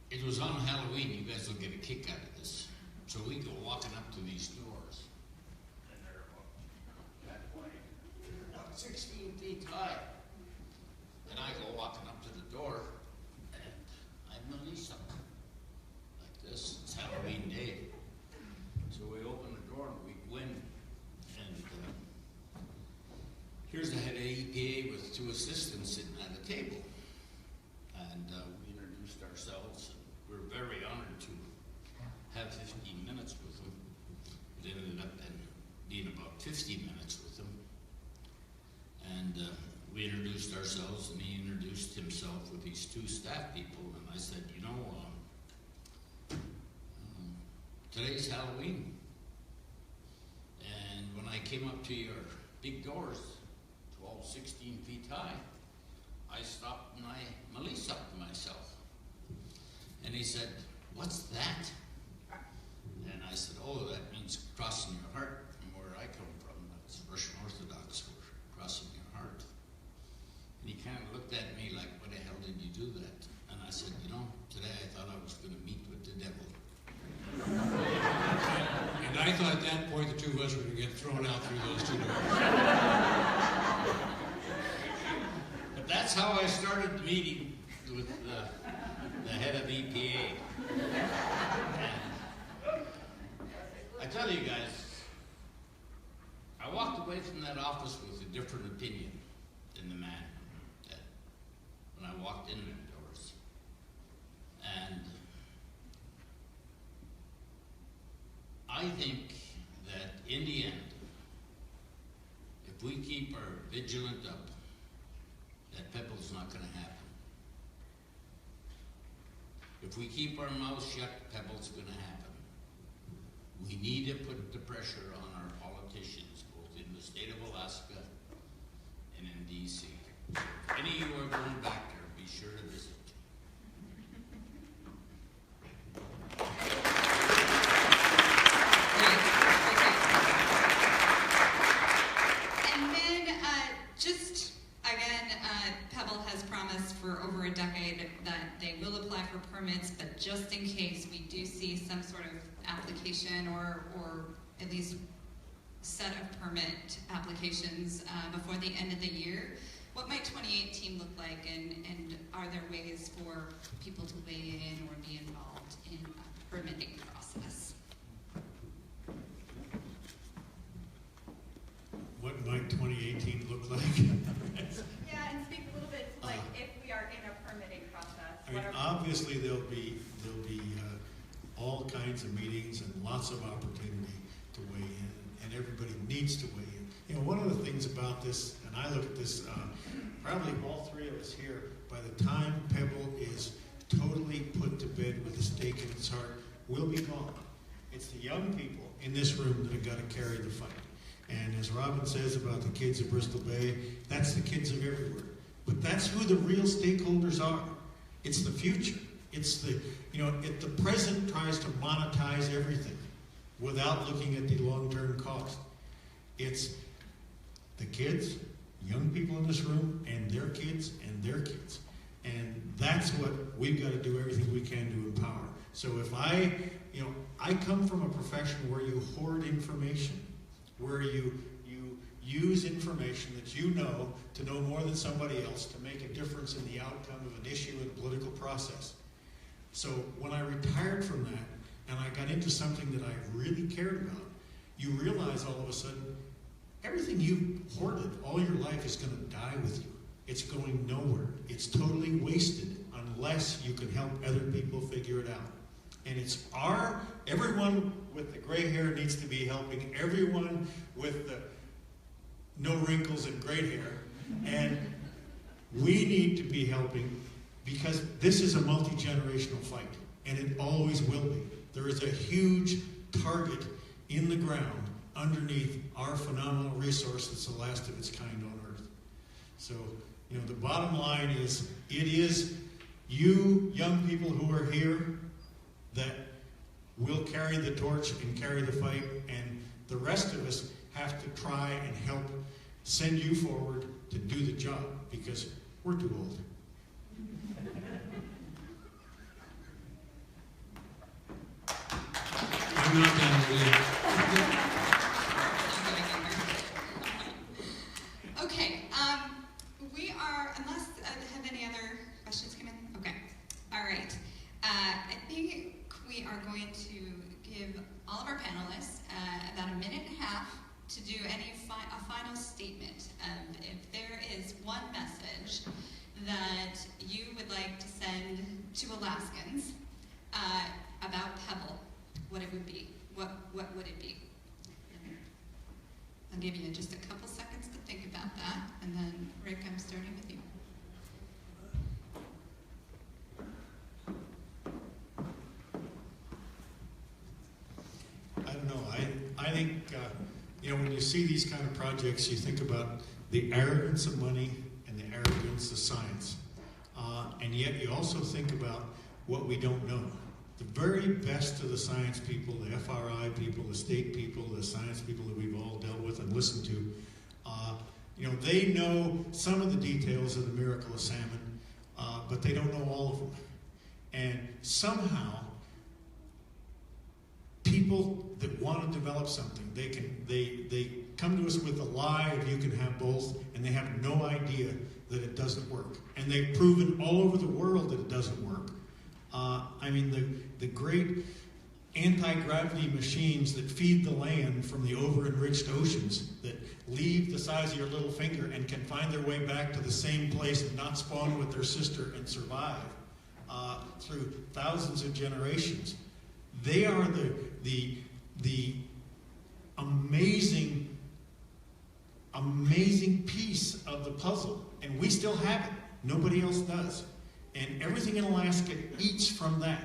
it was on Halloween. You guys will get a kick out of this. So we go walking up to these doors, and they're about that wide, about 16 feet high. And I go walking up to the door, and I'm Melissa. these two staff people, and I said, you know, today's Halloween. And when I came up to your big doors, 12, 16 feet high, I stopped and I Melissa up to myself. And he said, what's that? And I said, oh, that means crossing your heart. From where I come from, that's Russian Orthodox for crossing your heart. And he kind of looked at me like, why the hell did you do that? And I said, you know, today I thought I was going to meet with the devil. And I thought at that point the two of us were going to get thrown out through those two doors. But that's how I started the meeting with the head of EPA. And I tell you guys, I walked away from that office with a different opinion than the man that when I walked in them doors. And I think that in the end, if we keep our vigilant up, that Pebble's not going to happen. If we keep our mouths shut, Pebble's going to happen. We need to put the pressure on our politicians, both in the state of Alaska and in DC. If any of you are going back there, be sure to visit. And then, just again, Pebble has promised for over a decade that they will apply for permits, but just in case we do see some sort of application or at least set of permit applications before the end of the year, what might 2018 look like, and are there ways for people to weigh in or be involved in the permitting process? What might 2018 look like? Yeah, and speak a little bit like if we are in a permitting process. I mean, obviously there'll be all kinds of meetings and lots of opportunity to weigh in, and everybody needs to weigh in. You know, one of the things about this, and I look at this, probably all three of us here, by the time Pebble is totally put to bed with a stake in its heart, we'll be gone. It's the young people in this room that have got to carry the fight. And as Robin says about the kids of Bristol Bay, that's the kids of everywhere. But that's who the real stakeholders are. It's the future. It's the, the present tries to monetize everything without looking at the long-term cost. It's the kids, young people in this room, and their kids, and their kids. And that's what we've got to do everything we can to empower. So if I come from a profession where you hoard information, where you use information that you know to know more than somebody else to make a difference in the outcome of an issue in a political process. So when I retired from that and I got into something that I really cared about, you realize all of a sudden everything you hoarded all your life is going to die with you. It's going nowhere. It's totally wasted unless you can help other people figure it out. And it's everyone with the gray hair needs to be helping everyone with the no wrinkles and great hair. And we need to be helping because this is a multi-generational fight. And it always will be. There is a huge target in the ground underneath our phenomenal resource that's the last of its kind on Earth. So, the bottom line is, it is you young people who are here that will carry the torch and carry the fight, and the rest of us have to try and help send you forward to do the job, because we're too old. I'm not done yet. Okay, we are, unless, have any other questions come in? Okay, all right. I think we are going to give all of our panelists about a minute and a half to do a final statement. If there is one message that you would like to send to Alaskans about Pebble, what it would be, what would it be? I'll give you just a couple seconds to think about that, and then Rick, I'm starting with you. I don't know. I think, when you see these kind of projects, you think about the arrogance of money and the arrogance of science. And yet you also think about what we don't know. The very best of the science people, the FRI people, the state people, the science people that we've all dealt with and listened to, they know some of the details of the miracle of salmon, but they don't know all of them. And somehow, people that want to develop something, they come to us with a lie of you can have both, and they have no idea that it doesn't work. And they've proven all over the world that it doesn't work. The great anti-gravity machines that feed the land from the over-enriched oceans that leave the size of your little finger and can find their way back to the same place and not spawn with their sister and survive through thousands of generations. They are the amazing piece of the puzzle, and we still have it. Nobody else does. And everything in Alaska eats from that,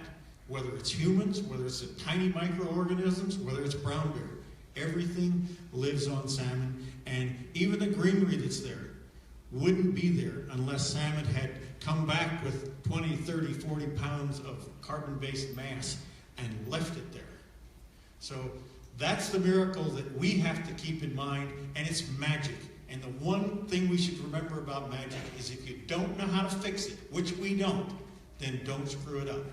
whether it's humans, whether it's tiny microorganisms, whether it's brown bear. Everything lives on salmon, and even the greenery that's there wouldn't be there unless salmon had come back with 20, 30, 40 pounds of carbon-based mass and left it there. So that's the miracle that we have to keep in mind, and it's magic. And the one thing we should remember about magic is if you don't know how to fix it, which we don't, then don't screw it up.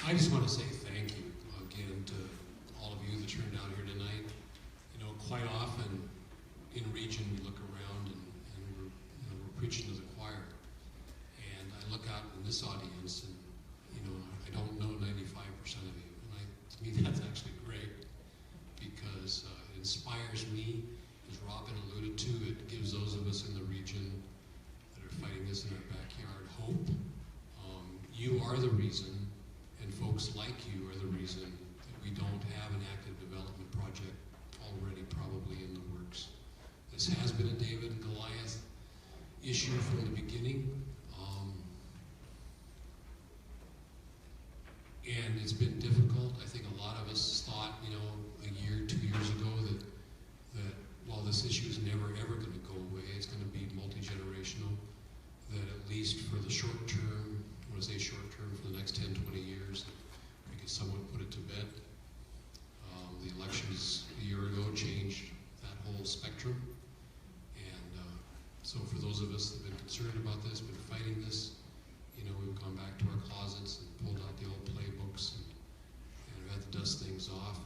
I just want to say thank you again to all of you that turned out here tonight. Quite often in region we look around and we're preaching to the choir. And I look out in this audience and, I don't know 95% of you. And to me that's actually great because it inspires me. As Robin alluded to, it gives those of us in the region that are fighting this in our backyard hope. You are the reason, and folks like you are the reason that we don't have an active development project already probably in the works. This has been a David and Goliath issue from the beginning. And it's been difficult. I think a lot of us thought, a year, 2 years ago that while this issue is never, ever going to go away, it's going to be multi-generational, that at least for the short term, when I say short term, for the next 10, 20 years, we could somewhat put it to bed. The elections a year ago changed that whole spectrum. And so for those of us that have been concerned about this, been fighting this, we've gone back to our closets and pulled out the old playbooks and we've had to dust things off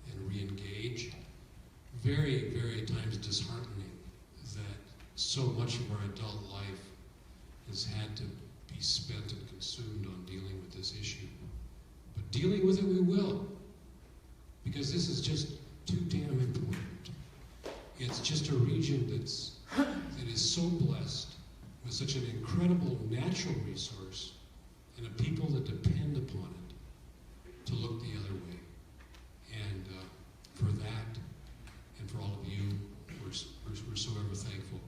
and re-engage. Very, very at times disheartening that so much of our adult life has had to be spent and consumed on dealing with this issue. But dealing with it we will, because this is just too damn important. It's just a region that is so blessed with such an incredible natural resource and a people that depend upon it to look the other way. And for that, and for all of you, we're so ever thankful.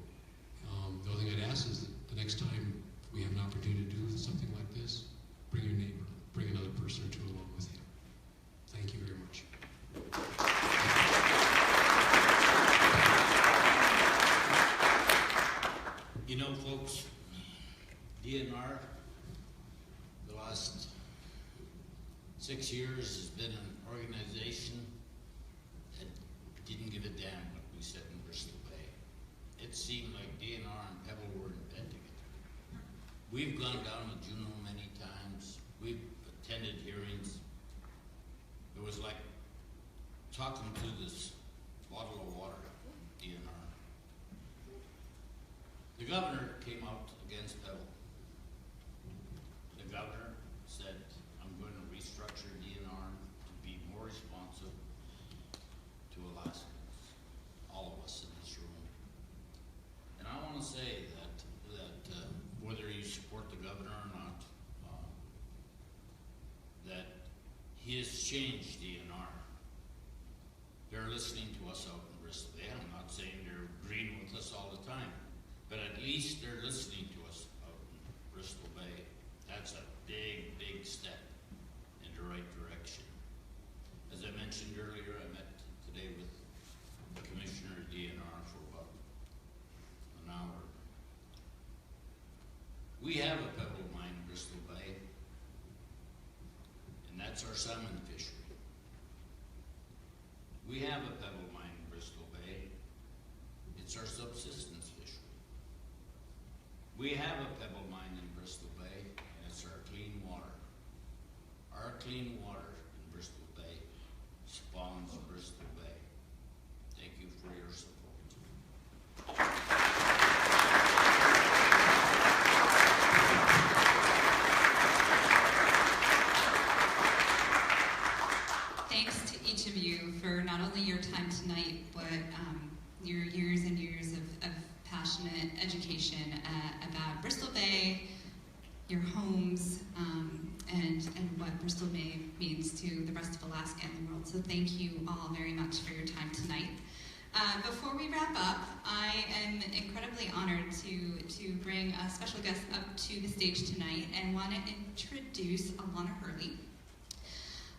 The only thing I'd ask is that the next time we have an opportunity to do something like this, bring your neighbor, bring another person or two along with you. Thank you very much. Folks, DNR, the last 6 years has been an organization that didn't give a damn what we said in Bristol Bay. It seemed like DNR and Pebble were in bed together. We've gone down to Juneau many times. We've attended hearings. It was like talking to this bottle of water, DNR. The governor came out against Pebble. The governor said, I'm going to restructure DNR to be more responsive to Alaskans, all of us in this room. And I want to say that whether you support the governor or not, that he has changed DNR. They're listening to us out in Bristol. I'm not saying they're agreeing with us all the time, but salmon fishery. We have a pebble mine in Bristol Bay. It's our subsistence fishery. We have a pebble mine in Bristol Bay, and it's our clean water. Our clean water in Bristol Bay spawns Bristol Bay. Thank you for your support. Thanks to each of you for not only your time tonight, but your years and years of passionate education about Bristol Bay, your homes, and what Bristol Bay means to the rest of Alaska and the world. So thank you all very much for your time tonight. Before we wrap up, I am incredibly honored to bring a special guest up to the stage tonight and want to introduce Alana Hurley.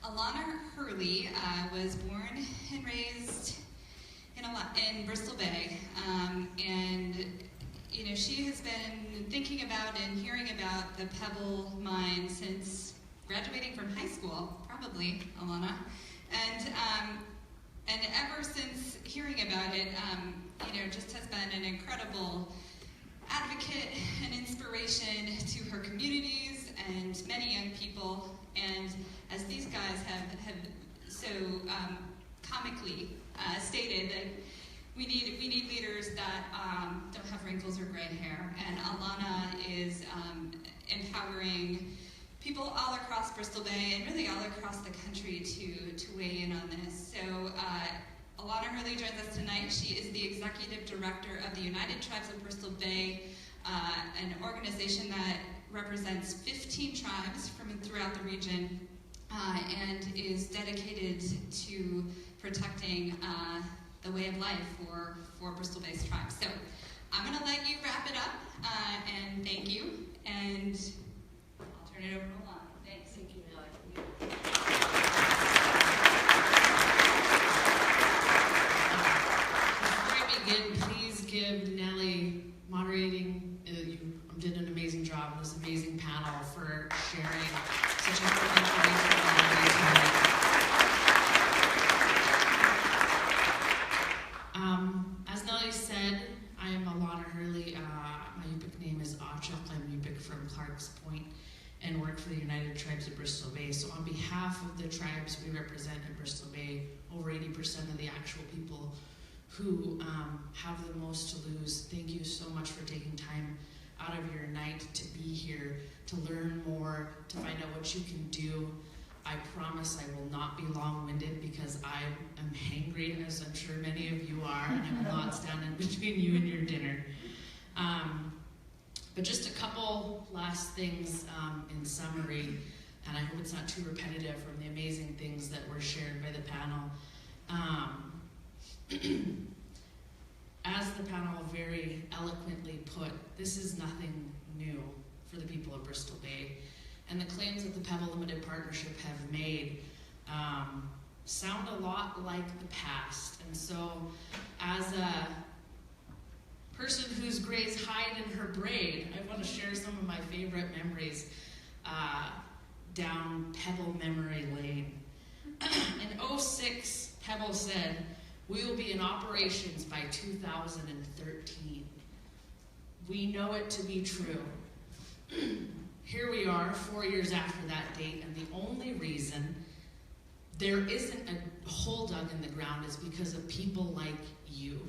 Alana Hurley was born and raised in Bristol Bay, and you know, she has been thinking about and hearing about the Pebble mine since graduating from high school, probably, Alana, and ever since hearing about it, you know, just has been an incredible advocate and inspiration to her communities and many young people. And as these guys have so comically stated, that we need leaders that don't have wrinkles or gray hair. And Alana is empowering people all across Bristol Bay and really all across the country to weigh in on this. So Alana Hurley joins us tonight. She is the Executive Director of the United Tribes of Bristol Bay, an organization that represents 15 tribes from throughout the region and is dedicated to protecting the way of life for Bristol Bay's tribes. So I'm going to let you wrap it up, and thank you, and I'll turn it over to Alana. Thanks. Thank you, Nellie. Before I begin, please give Nellie moderating. You did an amazing job in this amazing panel for sharing such important information about me tonight. As Nellie said, I am Alana Hurley. My Yupik name is Achuk. I'm Yupik from Clark's Point and work for the United Tribes of Bristol Bay. So on behalf of the tribes we represent in Bristol Bay, over 80% of the actual people who have the most to lose, thank you so much for taking time out of your night to be here, to learn more, to find out what you can do. I promise I will not be long-winded because I am hangry, as I'm sure many of you are, and I will not stand in between you and your dinner. But just a couple last things in summary, and I hope it's not too repetitive from the amazing things that were shared by the panel. As the panel very eloquently put, this is nothing new for the people of Bristol Bay. And the claims that the Pebble Limited Partnership have made sound a lot like the past. And so, as a person whose grays hide in her braid, I want to share some of my favorite memories down Pebble memory lane. In 2006, Pebble said, "We will be in operations by 2013. We know it to be true. Here we are, 4 years after that date, and the only reason there isn't a hole dug in the ground is because of people like you.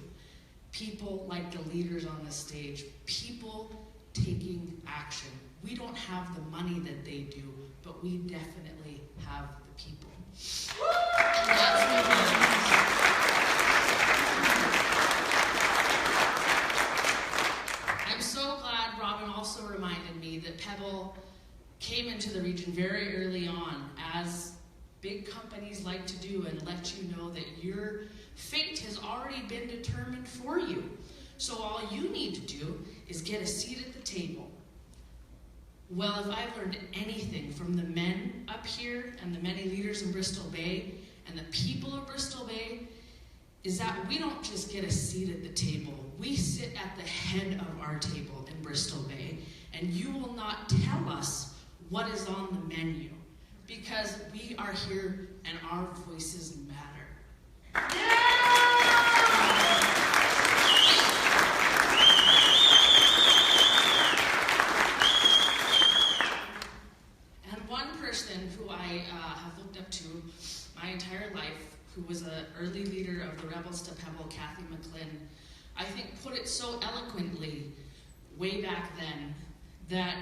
People like the leaders on the stage. People taking action. We don't have the money that they do, but we definitely have the people." And that's what matters. I'm so glad Robin also reminded me that Pebble came into the region very early on, as big companies like to do, and let you know that your fate has already been determined for you. So all you need to do is get a seat at the table. Well, if I've learned anything from the men up here and the many leaders in Bristol Bay and the people of Bristol Bay, is that we don't just get a seat at the table. We sit at the head of our table in Bristol Bay, and you will not tell us what is on the menu. because we are here and our voices matter. And one person who I have looked up to my entire life, who was an early leader of the Rebels to Pebble, Kathy McClin, I think put it so eloquently way back then that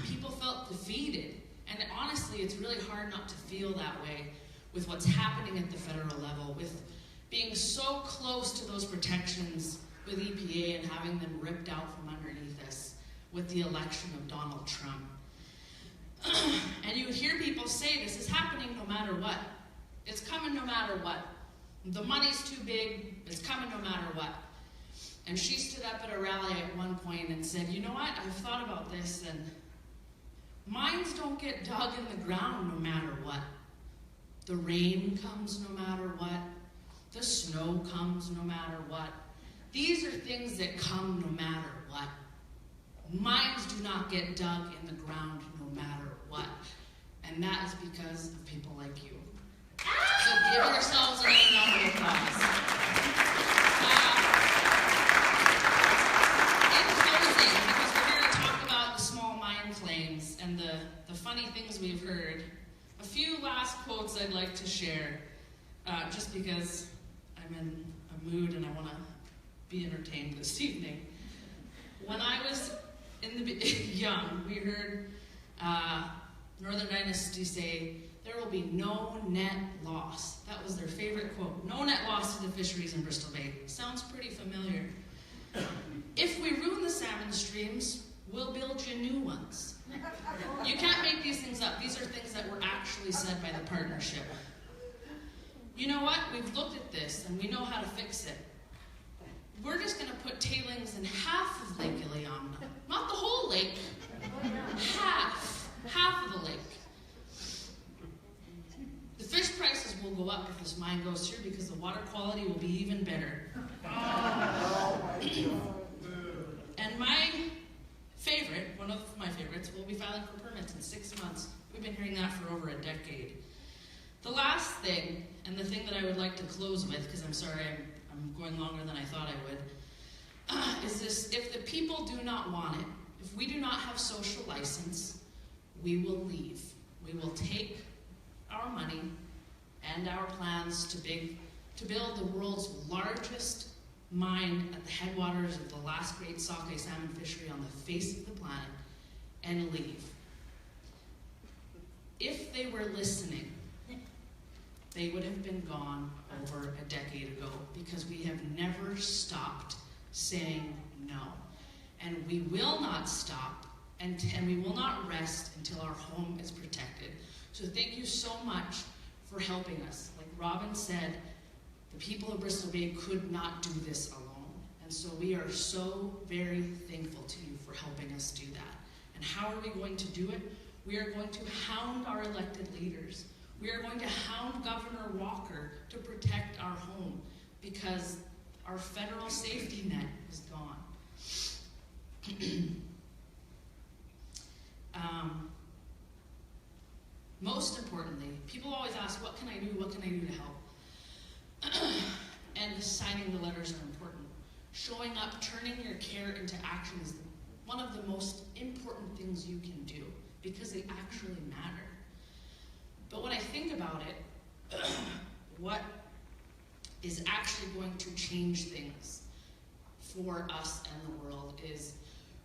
people felt defeated. And honestly, it's really hard not to feel that way with what's happening at the federal level, with being so close to those protections with EPA and having them ripped out from underneath us with the election of Donald Trump. And you hear people say this is happening no matter what. It's coming no matter what. The money's too big, it's coming no matter what. And she stood up at a rally at one point and said, you know what, I've thought about this, and mines don't get dug in the ground no matter what. The rain comes no matter what. The snow comes no matter what. These are things that come no matter what. Mines do not get dug in the ground no matter what. And that is because of people like you. So give yourselves another round of applause. In closing, because we're here to talk about the small mine claims and the funny things we've heard, a few last quotes I'd like to share, just because I'm in a mood and I want to be entertained this evening. When I was young, we heard Northern Dynasty say, there will be no net loss. That was their favorite quote. No net loss to the fisheries in Bristol Bay. Sounds pretty familiar. If we ruin the salmon streams, we'll build you new ones. You can't make these things up. These are things that were actually said by the partnership. You know what? We've looked at this and we know how to fix it. We're just going to put tailings in half of Lake Iliamna. Not the whole lake. Half of the lake. The fish prices will go up if this mine goes through because the water quality will be even better. And my favorite, one of my favorites, will be filing for permits in 6 months. We've been hearing that for over a decade. The last thing, and the thing that I would like to close with, because I'm sorry I'm going longer than I thought I would, is this: if the people do not want it, if we do not have social license, we will leave. We will take our money and our plans to build the world's largest mine at the headwaters of the last great sockeye salmon fishery on the face of the planet and leave. If they were listening, they would have been gone over a decade ago, because we have never stopped saying no. And we will not stop, and we will not rest until our home is protected. So thank you so much for helping us. Like Robin said, the people of Bristol Bay could not do this alone. And so we are so very thankful to you for helping us do that. And how are we going to do it? We are going to hound our elected leaders. We are going to hound Governor Walker to protect our home, because our federal safety net is gone. Most importantly, people always ask, what can I do? What can I do to help? And signing the letters are important. Showing up, turning your care into action is one of the most important things you can do, because they actually matter. But when I think about it, what is actually going to change things for us and the world is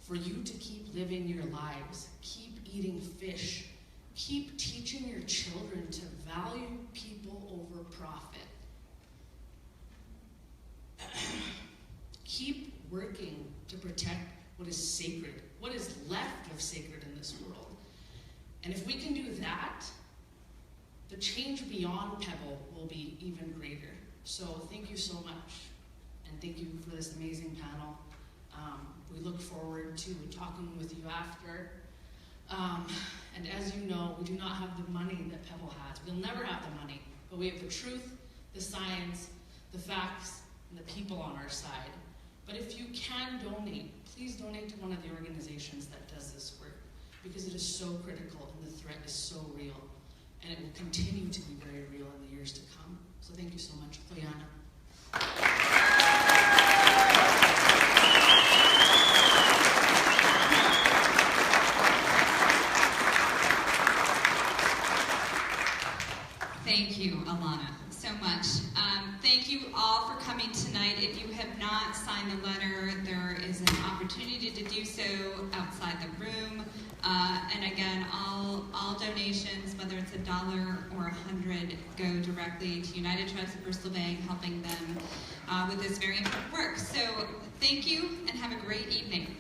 for you to keep living your lives, keep eating fish, keep teaching your children to value people over profit. Keep working to protect what is sacred, what is left of sacred in this world. And if we can do that, the change beyond Pebble will be even greater. So thank you so much, and thank you for this amazing panel. We look forward to talking with you after. And as you know, we do not have the money that Pebble has. We'll never have the money, but we have the truth, the science, the facts, and the people on our side. But if you can donate, please donate to one of the organizations that does this work, because it is so critical and the threat is so real. and it will continue to be very real in the years to come. So thank you so much, Quyana. Thank you, Alana, so much. Thank you all for coming tonight. If you have not signed the letter, there is an opportunity to do so outside the room. And again, all donations, whether it's $1 or $100, go directly to United Trust and Bristol Bank, helping them with this very important work. So thank you, and have a great evening.